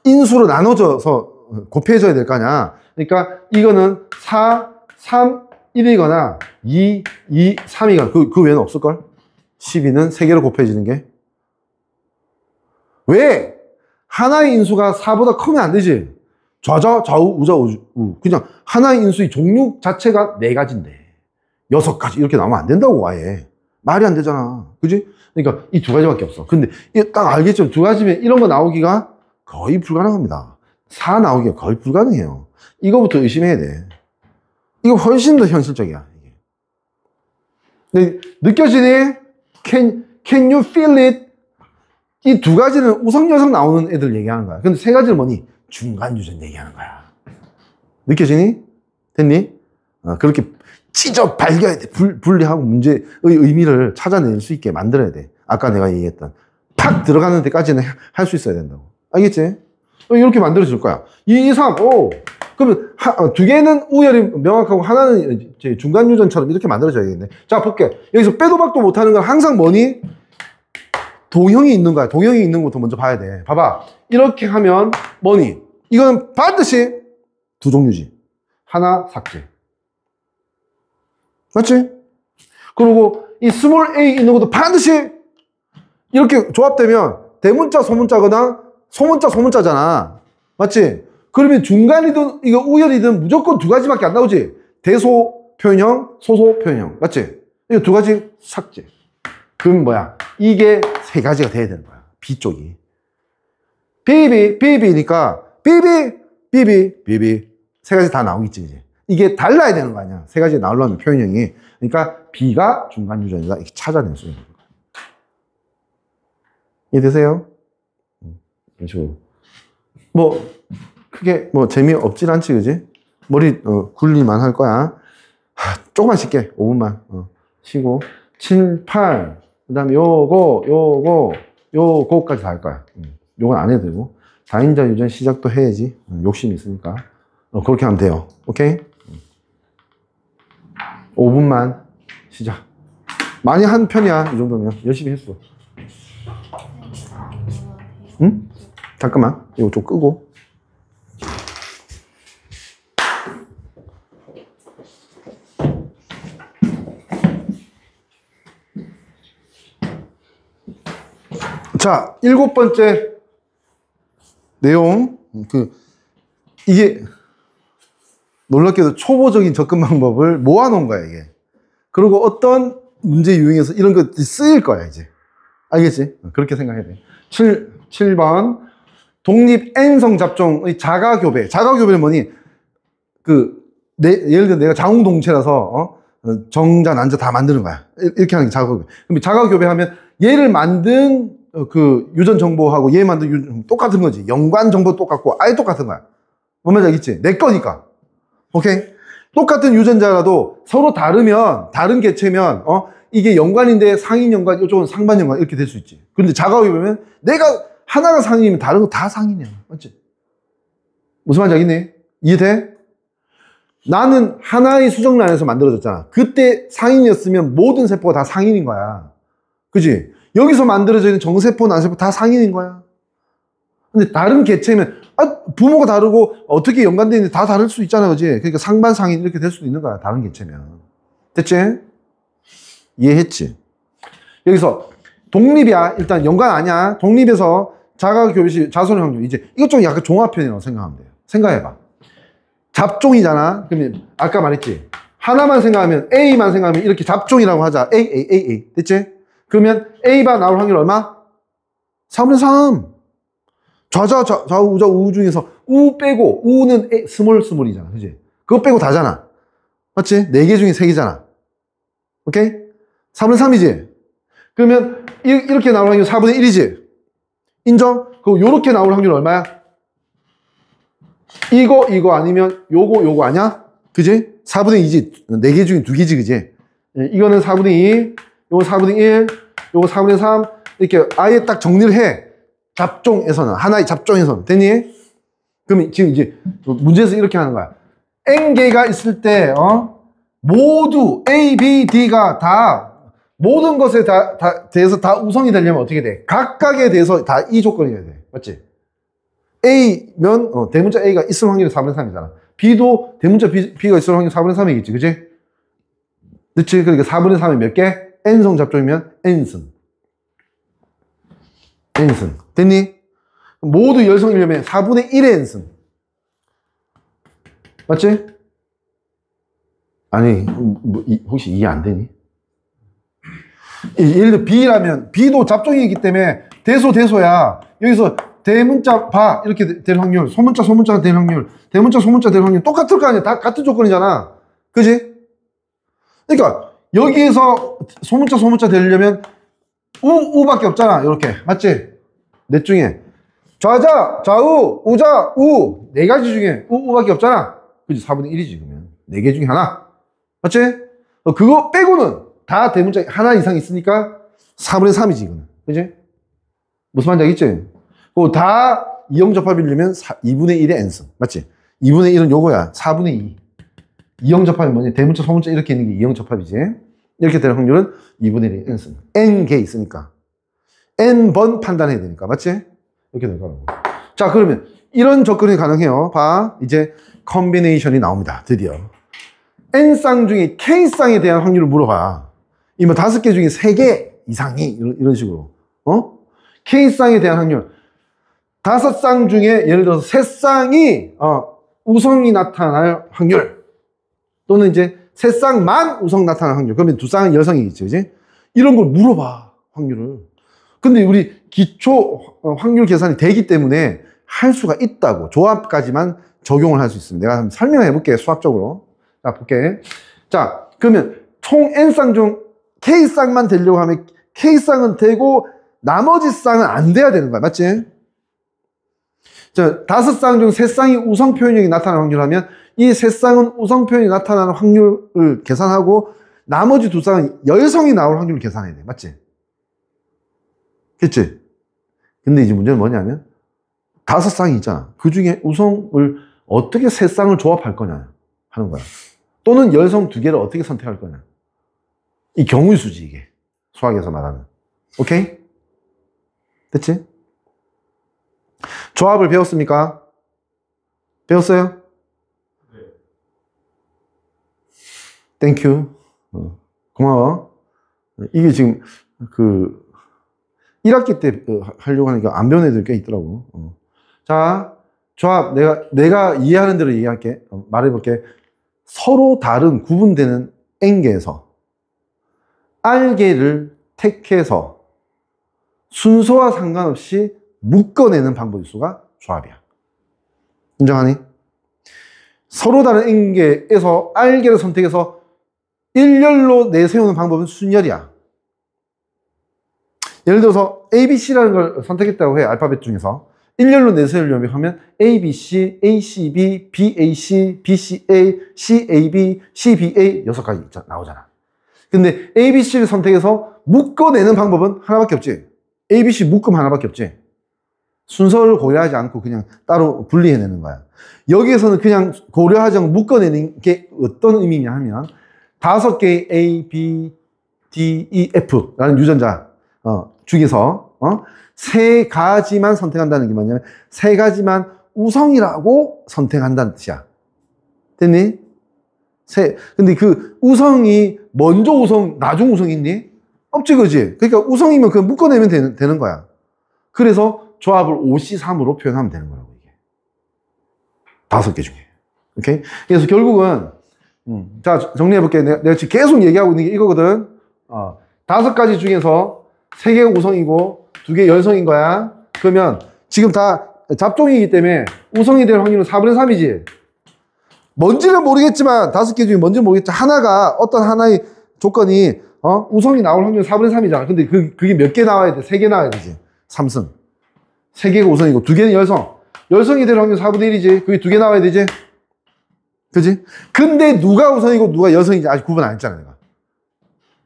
인수로 나눠져서 곱해져야 될 거 아니야. 그러니까 이거는 4, 3, 1이거나 2, 2, 3이거나 그 외에는 없을걸? 12는 3개로 곱해지는 게. 왜? 하나의 인수가 4보다 크면 안 되지. 좌자, 좌우, 우자, 우. 그냥 하나의 인수의 종류 자체가 4가지인데 6가지 이렇게 나오면 안 된다고 아예. 말이 안 되잖아. 그지? 그러니까 이 2가지밖에 없어. 근데 딱 알겠죠? 2가지면 이런 거 나오기가 거의 불가능합니다. 4 나오기가 거의 불가능해요. 이거부터 의심해야 돼. 이거 훨씬 더 현실적이야. 이게. 근데 느껴지니? Can you feel it? 이 2가지는 우성여성 나오는 애들 얘기하는 거야. 근데 3가지는 뭐니? 중간 유전 얘기하는 거야. 느껴지니? 됐니? 그렇게 찢어 발견해야 돼. 분리하고 문제의 의미를 찾아낼 수 있게 만들어야 돼. 아까 내가 얘기했던 팍 들어가는 데까지는 할 수 있어야 된다고. 알겠지? 이렇게 만들어줄 거야. 2, 3, 5. 그러면 2개는 우열이 명확하고 하나는 중간 유전처럼 이렇게 만들어져야겠네. 자, 볼게. 여기서 빼도 박도 못하는 건 항상 뭐니? 동형이 있는 거야. 동형이 있는 것부터 먼저 봐야 돼. 봐봐. 이렇게 하면 뭐니? 이건 반드시 2종류지. 하나 삭제. 맞지? 그리고 이 스몰 a 있는 것도 반드시 이렇게 조합되면 대문자, 소문자거나 소문자잖아. 맞지? 그러면 중간이든 이거 우열이든 무조건 2가지밖에 안 나오지. 대소 표현형, 소소 표현형. 맞지? 이거 2가지 삭제. 그럼 뭐야? 이게 3가지가 돼야 되는 거야. B 쪽이. 비비니까 비비 3가지 다 나오겠지 이제. 이게 달라야 되는 거 아니야. 3가지 나오려면 표현형이. 그러니까 B가 중간 유전이다. 이렇게 찾아낼 수 있는 거야. 이해되세요? 이런 식으로. 크게 재미없진 않지, 그지? 머리 굴리만 할 거야. 조금만 쉴게. 5분만 쉬고 7, 8 그 다음에 요거까지 다 할 거야. 요건 안 해도 되고 4인자 유전 시작도 해야지. 욕심이 있으니까 그렇게 하면 돼요. 오케이? 5분만 시작. 많이 한 편이야. 이 정도면 열심히 했어. 응? 잠깐만 이거 좀 끄고. 자, 7번째 내용. 이게 놀랍게도 초보적인 접근 방법을 모아놓은 거야, 이게. 그리고 어떤 문제 유형에서 이런 것들이 쓰일 거야, 이제. 알겠지? 그렇게 생각해야 돼. 7번. 독립 N성 잡종의 자가교배. 자가교배는 뭐니? 예를 들어 내가 자웅동체라서, 정자, 난자 다 만드는 거야. 이렇게 하는 게 자가교배. 그럼 자가교배하면 얘를 만든 유전 정보하고 얘 만든 유전 똑같은 거지. 연관 정보 똑같고 아예 똑같은 거야. 뭔 말인지 알겠지? 내 거니까. 오케이? 똑같은 유전자라도 서로 다르면, 다른 개체면, 이게 연관인데 상인 연관, 이쪽은 상반 연관 이렇게 될 수 있지. 그런데 자가교배면 내가 하나가 상인이면 다른 거 다 상인이야. 맞지? 무슨 말인지 알겠니? 이해돼? 나는 하나의 수정란에서 만들어졌잖아. 그때 상인이었으면 모든 세포가 다 상인인 거야. 그지? 여기서 만들어져 있는 정세포, 난세포 다 상인인 거야. 근데 다른 개체면 부모가 다르고 어떻게 연관되어 있는지 다 다를 수 있잖아. 그지? 그러니까 상반, 상인 이렇게 될 수도 있는 거야. 다른 개체면. 됐지? 이해했지? 여기서 독립이야. 일단 연관 아니야. 독립에서 자가교배시, 자손의 확률. 이제 이것 좀 약간 종합편이라고 생각하면 돼요. 생각해봐. 잡종이잖아. 그러면 아까 말했지. 하나만 생각하면, A만 생각하면 이렇게 잡종이라고 하자. A. 됐지? 그러면 A가 나올 확률 얼마? 3분의 3. 좌우, 우좌, 우 중에서 우 빼고, 우는 스몰이잖아. 그지? 그거 빼고 다잖아. 맞지? 4개 중에 3개잖아. 오케이? 3분의 3이지? 그러면 이렇게 나올 확률 4분의 1이지? 인정? 그럼 요렇게 나올 확률 얼마야? 이거 아니면 요거 아니야? 그지? 4분의 2지? 4개 중에 2개지, 그지? 이거는 4분의 2, 요거 4분의 1, 요거 4분의 3, 이렇게 아예 딱 정리를 해. 잡종에서는, 하나의 잡종에서는. 됐니? 그럼 지금 이제 문제에서 이렇게 하는 거야. N개가 있을 때, 모두 A, B, D가 다, 모든 것에 대해서 다 우성이 되려면 어떻게 돼? 각각에 대해서 다 이 조건이어야 돼. 맞지? A면, 대문자 A가 있을 확률이 4분의 3이잖아. B도 대문자 B가 있을 확률이 4분의 3이겠지. 그치? 그치? 그러니까 4분의 3이 몇 개? N성 잡종이면 N승. N승. 됐니? 모두 열성이려면 4분의 1의 N승. 맞지? 아니, 혹시 이해 안 되니? 예를 들어 B라면, B도 잡종이기 때문에 대소야. 여기서 대문자 바 이렇게 될 확률, 소문자가 될 확률, 소문자 될 확률 똑같을 거 아니야. 다 같은 조건이잖아. 그지? 그러니까 여기에서 소문자 되려면 우밖에 없잖아. 이렇게. 맞지? 넷 중에 좌우, 우자, 우 4가지 중에 우밖에 없잖아. 그지? 4분의 1이지 그러면. 4개 중에 하나. 맞지? 그거 빼고는 다 대문자 하나 이상 있으니까 4분의 3이지 이거는. 그지? 무슨 말인지 알겠지? 그거 다 이형접합이려면 2분의 1의 n승. 맞지? 2분의 1은 요거야. 4분의 2. 이형접합이 뭐냐? 대문자, 소문자 이렇게 있는 게 이형접합이지. 이렇게 될 확률은 2분의 1의 n승. n개 있으니까. n번 판단해야 되니까. 맞지? 이렇게 될 거라고. 자, 그러면 이런 접근이 가능해요. 봐. 이제 컨비네이션이 나옵니다. 드디어. n쌍 중에 k쌍에 대한 확률을 물어봐. 이 뭐 5개 중에 3개 이상이 이런 식으로. k쌍에 대한 확률. 5쌍 중에 예를 들어서 3쌍이 우성이 나타날 확률. 또는 이제 3쌍만 우성 나타날 확률. 그러면 2쌍은 열성이겠지. 그지? 이런 걸 물어봐. 확률을. 근데 우리 기초 확률 계산이 되기 때문에 할 수가 있다고. 조합까지만 적용을 할 수 있습니다. 내가 한번 설명해 볼게. 수학적으로. 자, 볼게. 자, 그러면 총 n쌍 중 k쌍만 되려고 하면 k쌍은 되고 나머지 쌍은 안 돼야 되는 거야. 맞지? 자, 5쌍 중 3쌍이 우성 표현력이 나타나는 확률 하면 이 3쌍은 우성 표현이 나타나는 확률을 계산하고 나머지 2쌍은 열성이 나올 확률을 계산해야 돼. 맞지? 그치? 근데 이제 문제는 뭐냐면 5쌍이 있잖아. 그 중에 우성을 어떻게 3쌍을 조합할 거냐 하는 거야. 또는 열성 2개를 어떻게 선택할 거냐. 이 경우의 수지 이게. 수학에서 말하는. 오케이? 됐지? 조합을 배웠습니까? 배웠어요? 네. 땡큐. 고마워. 이게 지금 1학기 때 하려고 하니까 안 배운 애들 꽤 있더라고. 자, 조합 내가 이해하는 대로 얘기할게. 말해볼게. 서로 다른 구분되는 N개에서 R개를 택해서 순서와 상관없이 묶어내는 방법의 수가 조합이야. 인정하니? 서로 다른 N개에서 R개를 선택해서 일렬로 내세우는 방법은 순열이야. 예를 들어서 ABC라는 걸 선택했다고 해. 알파벳 중에서. 일렬로 내세우려면 하면 ABC, ACB, BAC, BCA, CAB, CBA 6가지 나오잖아. 근데 ABC를 선택해서 묶어내는 방법은 하나밖에 없지. ABC 묶음 하나밖에 없지. 순서를 고려하지 않고 그냥 따로 분리해내는 거야. 여기에서는 그냥 고려하지 않고 묶어내는 게 어떤 의미냐 하면 5개의 A, B, D, E, F라는 유전자 중에서 3가지만 선택한다는 게 뭐냐면 3가지만 우성이라고 선택한다는 뜻이야. 됐니? 근데 그 우성이 먼저 우성, 나중 우성 있니? 없지, 그지? 그러니까 우성이면 그냥 묶어내면 되는 거야. 그래서 조합을 5C3으로 표현하면 되는 거라고, 이게. 5개 중에. 오케이? 그래서 결국은, 자, 정리해볼게. 내가 지금 계속 얘기하고 있는 게 이거거든. 5가지 중에서 3개가 우성이고 2개 열성인 거야. 그러면 지금 다 잡종이기 때문에 우성이 될 확률은 4분의 3이지. 뭔지는 모르겠지만, 5개 중에 뭔지는 모르겠지만, 하나가, 어떤 하나의 조건이, 우성이 나올 확률은 4분의 3이잖아. 근데 그게 몇 개 나와야 돼? 3개 나와야 되지. 3승. 3개가 우성이고, 2개는 열성. 열성이 될 확률 4분의 1이지. 그게 2개 나와야 되지. 그지? 근데 누가 우성이고 누가 열성인지 아직 구분 안 했잖아, 내가.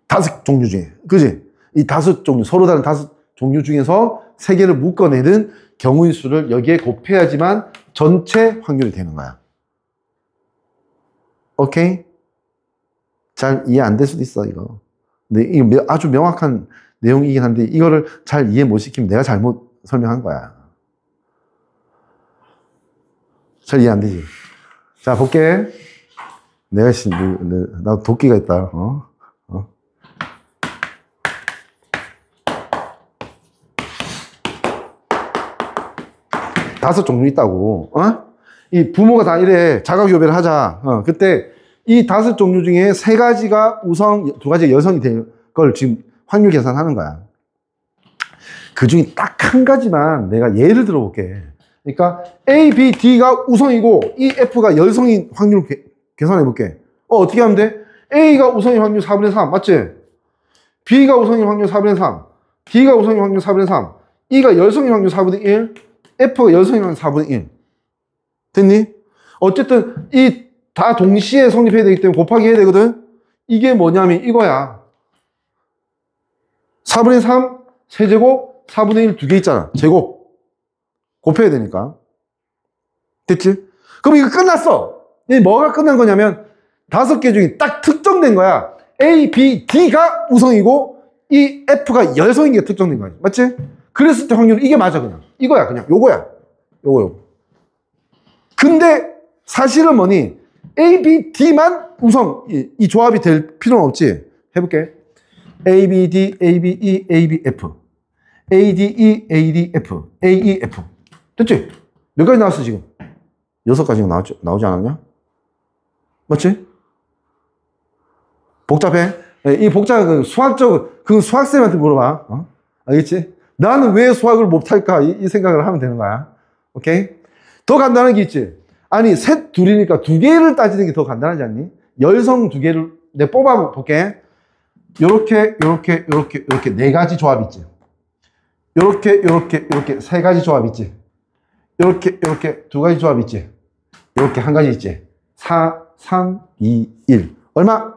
5종류 중에. 그지? 이 5종류, 서로 다른 5종류 중에서 3개를 묶어내는 경우의 수를 여기에 곱해야지만 전체 확률이 되는 거야. 오케이? 잘 이해 안 될 수도 있어, 이거. 근데 이거 아주 명확한 내용이긴 한데, 이거를 잘 이해 못 시키면 내가 잘못 설명한 거야. 잘 이해 안 되지? 자, 볼게. 나 도끼가 있다. 다섯 종류 있다고. 이 부모가 다 이래 자가교배를 하자. 그때 이 5종류 중에 3가지가 우성, 2가지가 여성이 될 걸 지금 확률 계산하는 거야. 그 중에 딱 한 가지만 내가 예를 들어 볼게. 그러니까 A, B, D가 우성이고 이 F가 열성인 확률 계산해 볼게. 어떻게 하면 돼? A가 우성인 확률 4분의 3 맞지? B가 우성인 확률 4분의 3, D가 우성인 확률 4분의 3, E가 열성인 확률 4분의 1, F가 열성인 확률 4분의 1. 됐니? 어쨌든 이 다 동시에 성립해야 되기 때문에 곱하기 해야 되거든. 이게 뭐냐면 이거야. 4분의 3 세제곱 4분의 1 2개 있잖아. 제곱 곱해야 되니까. 됐지? 그럼 이거 끝났어. 이 뭐가 끝난 거냐면 5개 중에 딱 특정된 거야. A, B, D가 우성이고 이 F가 열성인 게 특정된 거야. 맞지? 그랬을 때 확률은 이게 맞아. 그냥 이거야. 그냥 요거야. 요거. 근데 사실은 뭐니? A, B, D만 우성, 이 조합이 될 필요는 없지. 해볼게. A, B, D, A, B, E, A, B, F. A, D, E, A, D, F. A, E, F. 됐지? 몇 가지 나왔어, 지금? 6가지가 나오지 않았냐? 맞지? 복잡해? 이 복잡한 그건 수학쌤한테 물어봐. 알겠지? 나는 왜 수학을 못할까? 이 생각을 하면 되는 거야. 오케이? 더 간단한 게 있지? 아니, 셋, 둘이니까 2개를 따지는 게 더 간단하지 않니? 열성 2개를 내가 뽑아볼게. 요렇게 4가지 조합 있지. 요렇게 3가지 조합 있지. 요렇게 2가지 조합 있지. 요렇게 1가지 있지. 4, 3, 2, 1. 얼마?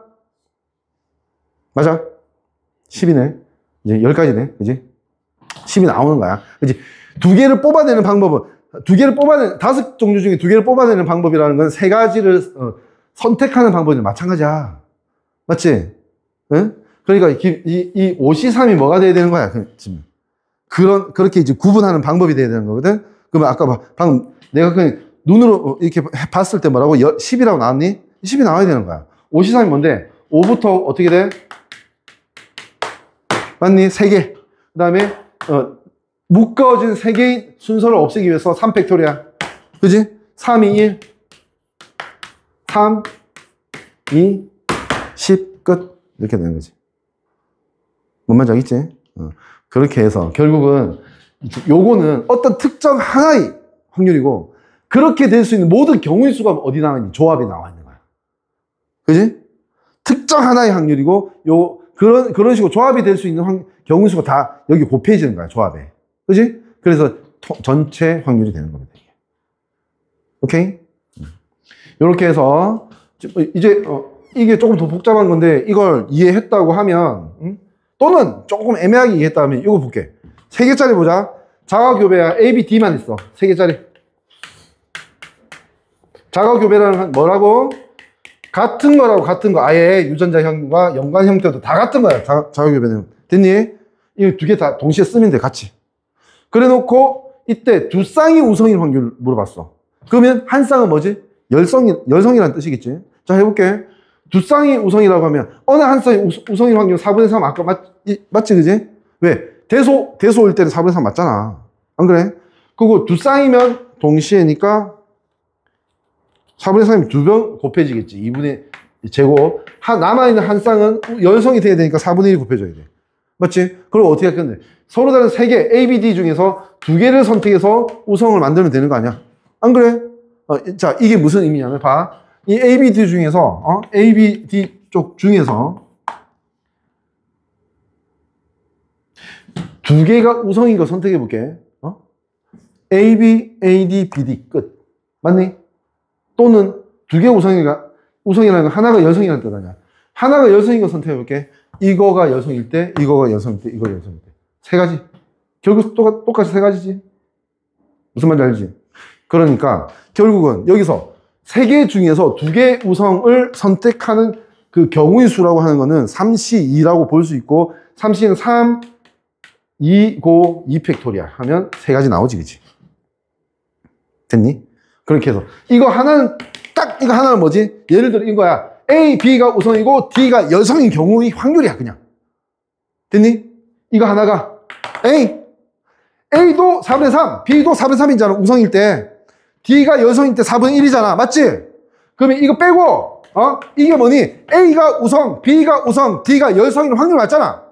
맞아? 10이네. 이제 10가지네. 그지? 10이 나오는 거야. 그지? 2개를 뽑아내는 방법은 5종류 중에 2개를 뽑아내는 방법이라는 건 3가지를 선택하는 방법이 마찬가지야. 맞지? 응? 그러니까 이 5C3이 뭐가 돼야 되는 거야? 지금. 그렇게 이제 구분하는 방법이 돼야 되는 거거든? 그러면 아까 방금 내가 그냥 눈으로 이렇게 봤을 때 뭐라고? 10이라고 나왔니? 10이 나와야 되는 거야. 5C3이 뭔데? 5부터 어떻게 돼? 맞니? 3개. 그 다음에, 묶어진 3개의 순서를 없애기 위해서 3팩토리야. 그지? 3, 2, 1. 3, 2, 10, 끝. 이렇게 되는 거지. 뭔 말인지 알겠지? 그렇게 해서 결국은 요거는 어떤 특정 하나의 확률이고 그렇게 될 수 있는 모든 경우의 수가 어디 나와 있니? 조합이 나와 있는 거야. 그지? 특정 하나의 확률이고 그런 식으로 조합이 될 수 있는 경우의 수가 다 여기 곱해지는 거야. 조합에. 그지? 그래서 전체 확률이 되는 겁니다. 오케이? 이렇게 해서 이제 이게 조금 더 복잡한 건데 이걸 이해했다고 하면 또는 조금 애매하게 이해했다 하면 이거 볼게. 3개짜리 보자. 자가교배야. A, B, D만 있어. 3개짜리. 자가교배라는 건 뭐라고? 같은 거라고, 같은 거. 아예 유전자형과 연관 형태도 다 같은 거야. 자가교배는. 됐니? 이거 2개 다 동시에 쓰면 돼, 같이. 그래 놓고, 이때 두 쌍이 우성일 확률 물어봤어. 그러면 한 쌍은 뭐지? 열성이라는 뜻이겠지? 자, 해볼게. 두 쌍이 우성이라고 하면, 어느 한 쌍이 우성일 확률 4분의 3 아까 맞지, 그지? 왜? 대소일 때는 4분의 3 맞잖아. 안 그래? 그리고 두 쌍이면 동시에니까 4분의 3이 2번 곱해지겠지. 2분의 제곱. 남아있는 한 쌍은 열성이 돼야 되니까 4분의 1 곱해줘야 돼. 맞지? 그럼 어떻게 할 건데? 서로 다른 3개, A, B, D 중에서 2개를 선택해서 우성을 만들면 되는 거 아니야? 안 그래? 자, 이게 무슨 의미냐면, 봐. 이 A, B, D 중에서, A, B, D 쪽 중에서 2개가 우성인 거 선택해 볼게. A, B, A, D, B, D 끝. 맞니? 또는 2개 우성이라는 건 하나가 열성이라는 뜻 아니야. 하나가 열성인 거 선택해 볼게. 이거가 열성일 때, 이거가 열성일 때, 이거가 열성일 때. 3가지. 결국 똑같이 3가지지. 무슨 말인지 알지? 그러니까 결국은 여기서 3개 중에서 2개 우성을 선택하는 그 경우의 수라고 하는 거는 3C2라고 볼 수 있고, 3C는 3, 2, 고 2팩토리얼 하면 3가지 나오지, 그치? 됐니? 그렇게 해서 이거 하나는 뭐지? 예를 들어 이거야. A, B가 우성이고 D가 열성인 경우의 확률이야, 그냥. 됐니? 이거 하나가 A도 4분의 3, B도 4분의 3이잖아, 우성일 때. D가 열성일 때 4분의 1이잖아, 맞지? 그러면 이거 빼고, 이게 뭐니? A가 우성, B가 우성, D가 열성인 확률 맞잖아.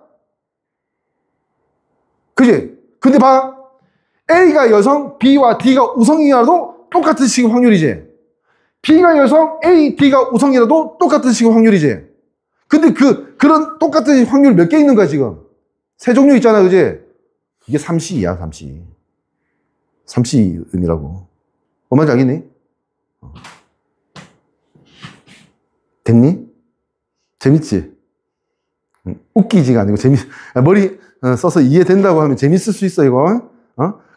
그지? 근데 봐. A가 여성, B와 D가 우성이라도 똑같은 식의 확률이지. B가 여성, A, D가 우성이라도 똑같은 식의 확률이지. 근데 그런 똑같은 확률 몇 개 있는 거야, 지금? 3종류 있잖아, 그지? 이게 3C야, 3C. 3C 의미라고. 뭔지 알겠니? 됐니? 재밌지? 웃기지가 아니고 머리 써서 이해된다고 하면 재밌을 수 있어, 이거.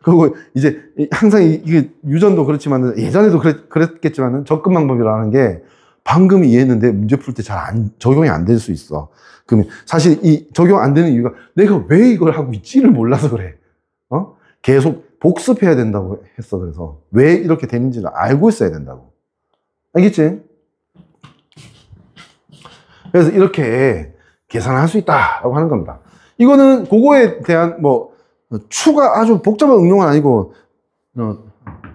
그리고 이제 항상 이게 유전도 그렇지만 예전에도 그랬겠지만 접근 방법이라는 게 방금 이해했는데 문제 풀 때 잘 적용이 안 될 수 있어. 그러면 사실 이 적용 안 되는 이유가 내가 왜 이걸 하고 있지를 몰라서 그래. 계속 복습해야 된다고 했어. 그래서 왜 이렇게 되는지를 알고 있어야 된다고. 알겠지? 그래서 이렇게 계산할 수 있다라고 하는 겁니다. 이거는 그거에 대한 추가 아주 복잡한 응용은 아니고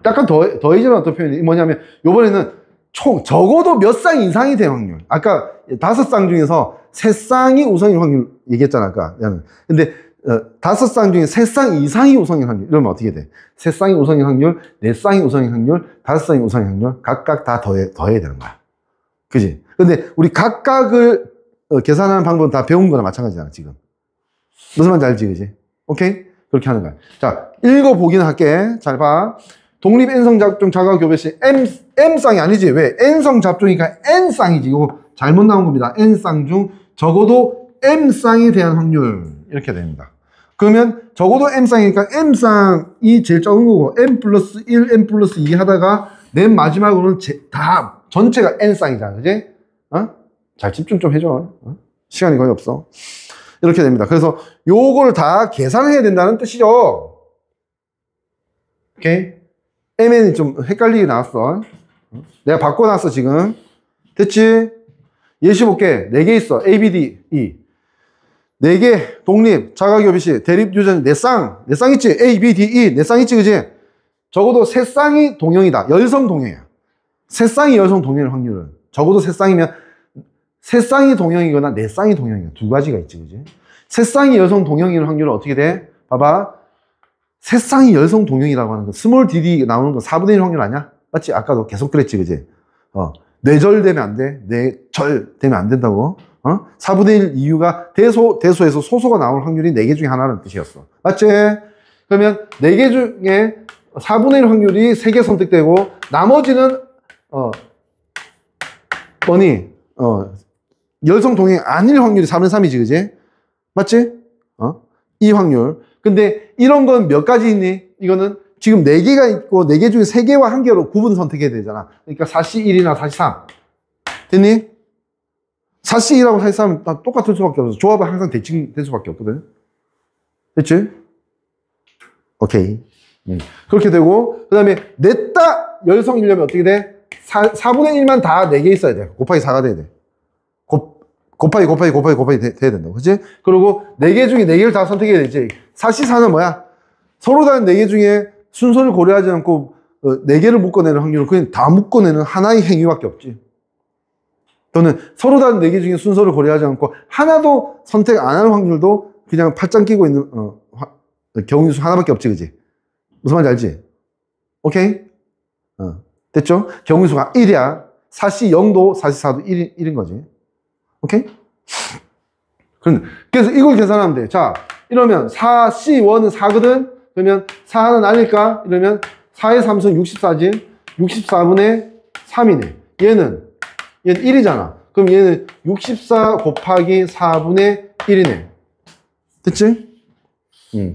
약간 더해지는 어떤 표현이 뭐냐면 요번에는 적어도 몇 쌍 이상이 될 확률. 아까 5쌍 중에서 3쌍이 우성일 확률 얘기했잖아, 아까. 근데 5쌍 중에 3쌍 이상이 우성일 확률. 이러면 어떻게 돼? 3쌍이 우성일 확률, 4쌍이 우성일 확률, 5쌍이 우성일 확률 각각 다 더해야 되는 거야. 그지? 근데 우리 각각을 계산하는 방법은 다 배운 거나 마찬가지잖아, 지금. 무슨 말인지 알지, 그지? 오케이? 그렇게 하는 거야. 자, 읽어보기는 할게. 잘 봐. 독립 N성 잡종 자가교배 시 M쌍이 아니지. 왜? N성 잡종이니까 N쌍이지. 이거 잘못 나온 겁니다. N쌍 중 적어도 M쌍에 대한 확률. 이렇게 됩니다. 그러면 적어도 M쌍이니까 M쌍이 제일 적은 거고 M 플러스 1, M 플러스 2 하다가 맨 마지막으로는 다 전체가 N쌍이잖아. 그지? 잘 집중 좀 해줘. 시간이 거의 없어. 이렇게 됩니다. 그래서 요거를 다 계산해야 된다는 뜻이죠. 오케이? MN이 좀 헷갈리게 나왔어. 내가 바꿔놨어, 지금. 됐지? 예시 볼게. 4개 있어. A, B, D, E. 4개, 독립, 자가교배 시, 대립 유전 4쌍. 4쌍 있지? A, B, D, E. 4쌍 있지, 그지? 적어도 3쌍이 동형이다. 열성 동형이야. 3쌍이 열성 동형일 확률은. 적어도 3쌍이면 3쌍이 동형이거나 4쌍이 동형이야. 2가지가 있지, 그지? 3쌍이 열성 동형일 확률은 어떻게 돼? 봐봐. 3쌍이 열성 동형이라고 하는 거. 스몰 dd 나오는 거 4분의 1 확률 아니야? 맞지? 아까도 계속 그랬지, 그지? 뇌절 되면 안 돼. 뇌절 되면 안 된다고. 4분의 1 이유가 대소에서 소소가 나올 확률이 4개 중에 하나라는 뜻이었어. 맞지? 그러면 4개 중에 4분의 1 확률이 3개 선택되고, 나머지는, 열성 동행 아닐 확률이 4분의 3이지, 그지? 맞지? 이 확률. 근데 이런 건 몇 가지 있니? 이거는 지금 4개가 있고 4개 중에 3개와 1개로 구분 선택해야 되잖아. 그러니까 4C1이나 4C3. 됐니? 4C1하고 4C3은 다 똑같을 수밖에 없어. 조합은 항상 대칭 될 수밖에 없거든. 됐지? 오케이. 그렇게 되고, 그 다음에 냈다 열성이려면 어떻게 돼? 4분의 1만 다 4개 있어야 돼. 곱하기 4가 돼야 돼. 곱하기 돼야 된다. 그치? 그리고 4개 중에 4개를 다 선택해야 되지. 4C4는 뭐야? 서로 다른 4개 중에 순서를 고려하지 않고 4개를 묶어내는 확률은 그냥 다 묶어내는 하나의 행위밖에 없지. 또는 서로 다른 4개 중에 순서를 고려하지 않고 하나도 선택 안 하는 확률도 그냥 팔짱 끼고 있는 경우수 하나밖에 없지, 그지? 무슨 말인지 알지? 오케이? 됐죠? 경우수가 1이야. 4C0도 4C4도 1인 거지. 오케이? 그래서 이걸 계산하면 돼. 자, 이러면 4C1은 4거든? 그러면 4 하나 날릴까? 이러면 4의 3승 64지? 64분의 3이네. 얘는 1이잖아. 그럼 얘는 64 곱하기 4분의 1이네. 됐지?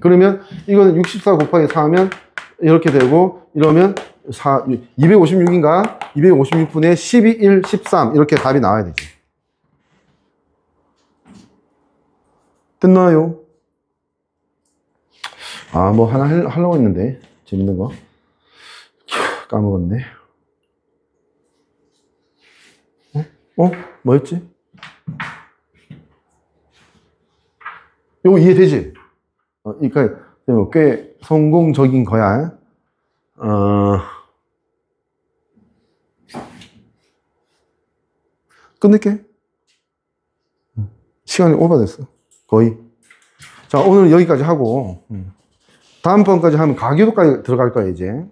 그러면 이거는 64 곱하기 4 하면 이렇게 되고, 이러면 256인가? 256분의 12, 1, 13 이렇게 답이 나와야 되지. 됐나요? 뭐 하나 하려고 했는데 재밌는 거 까먹었네. 뭐였지? 이거 이해되지? 그러니까 꽤 성공적인 거야. 끝낼게. 시간이 오버됐어. 거의. 자, 오늘 여기까지 하고 다음번까지 하면 가계도까지 들어갈 거야, 이제.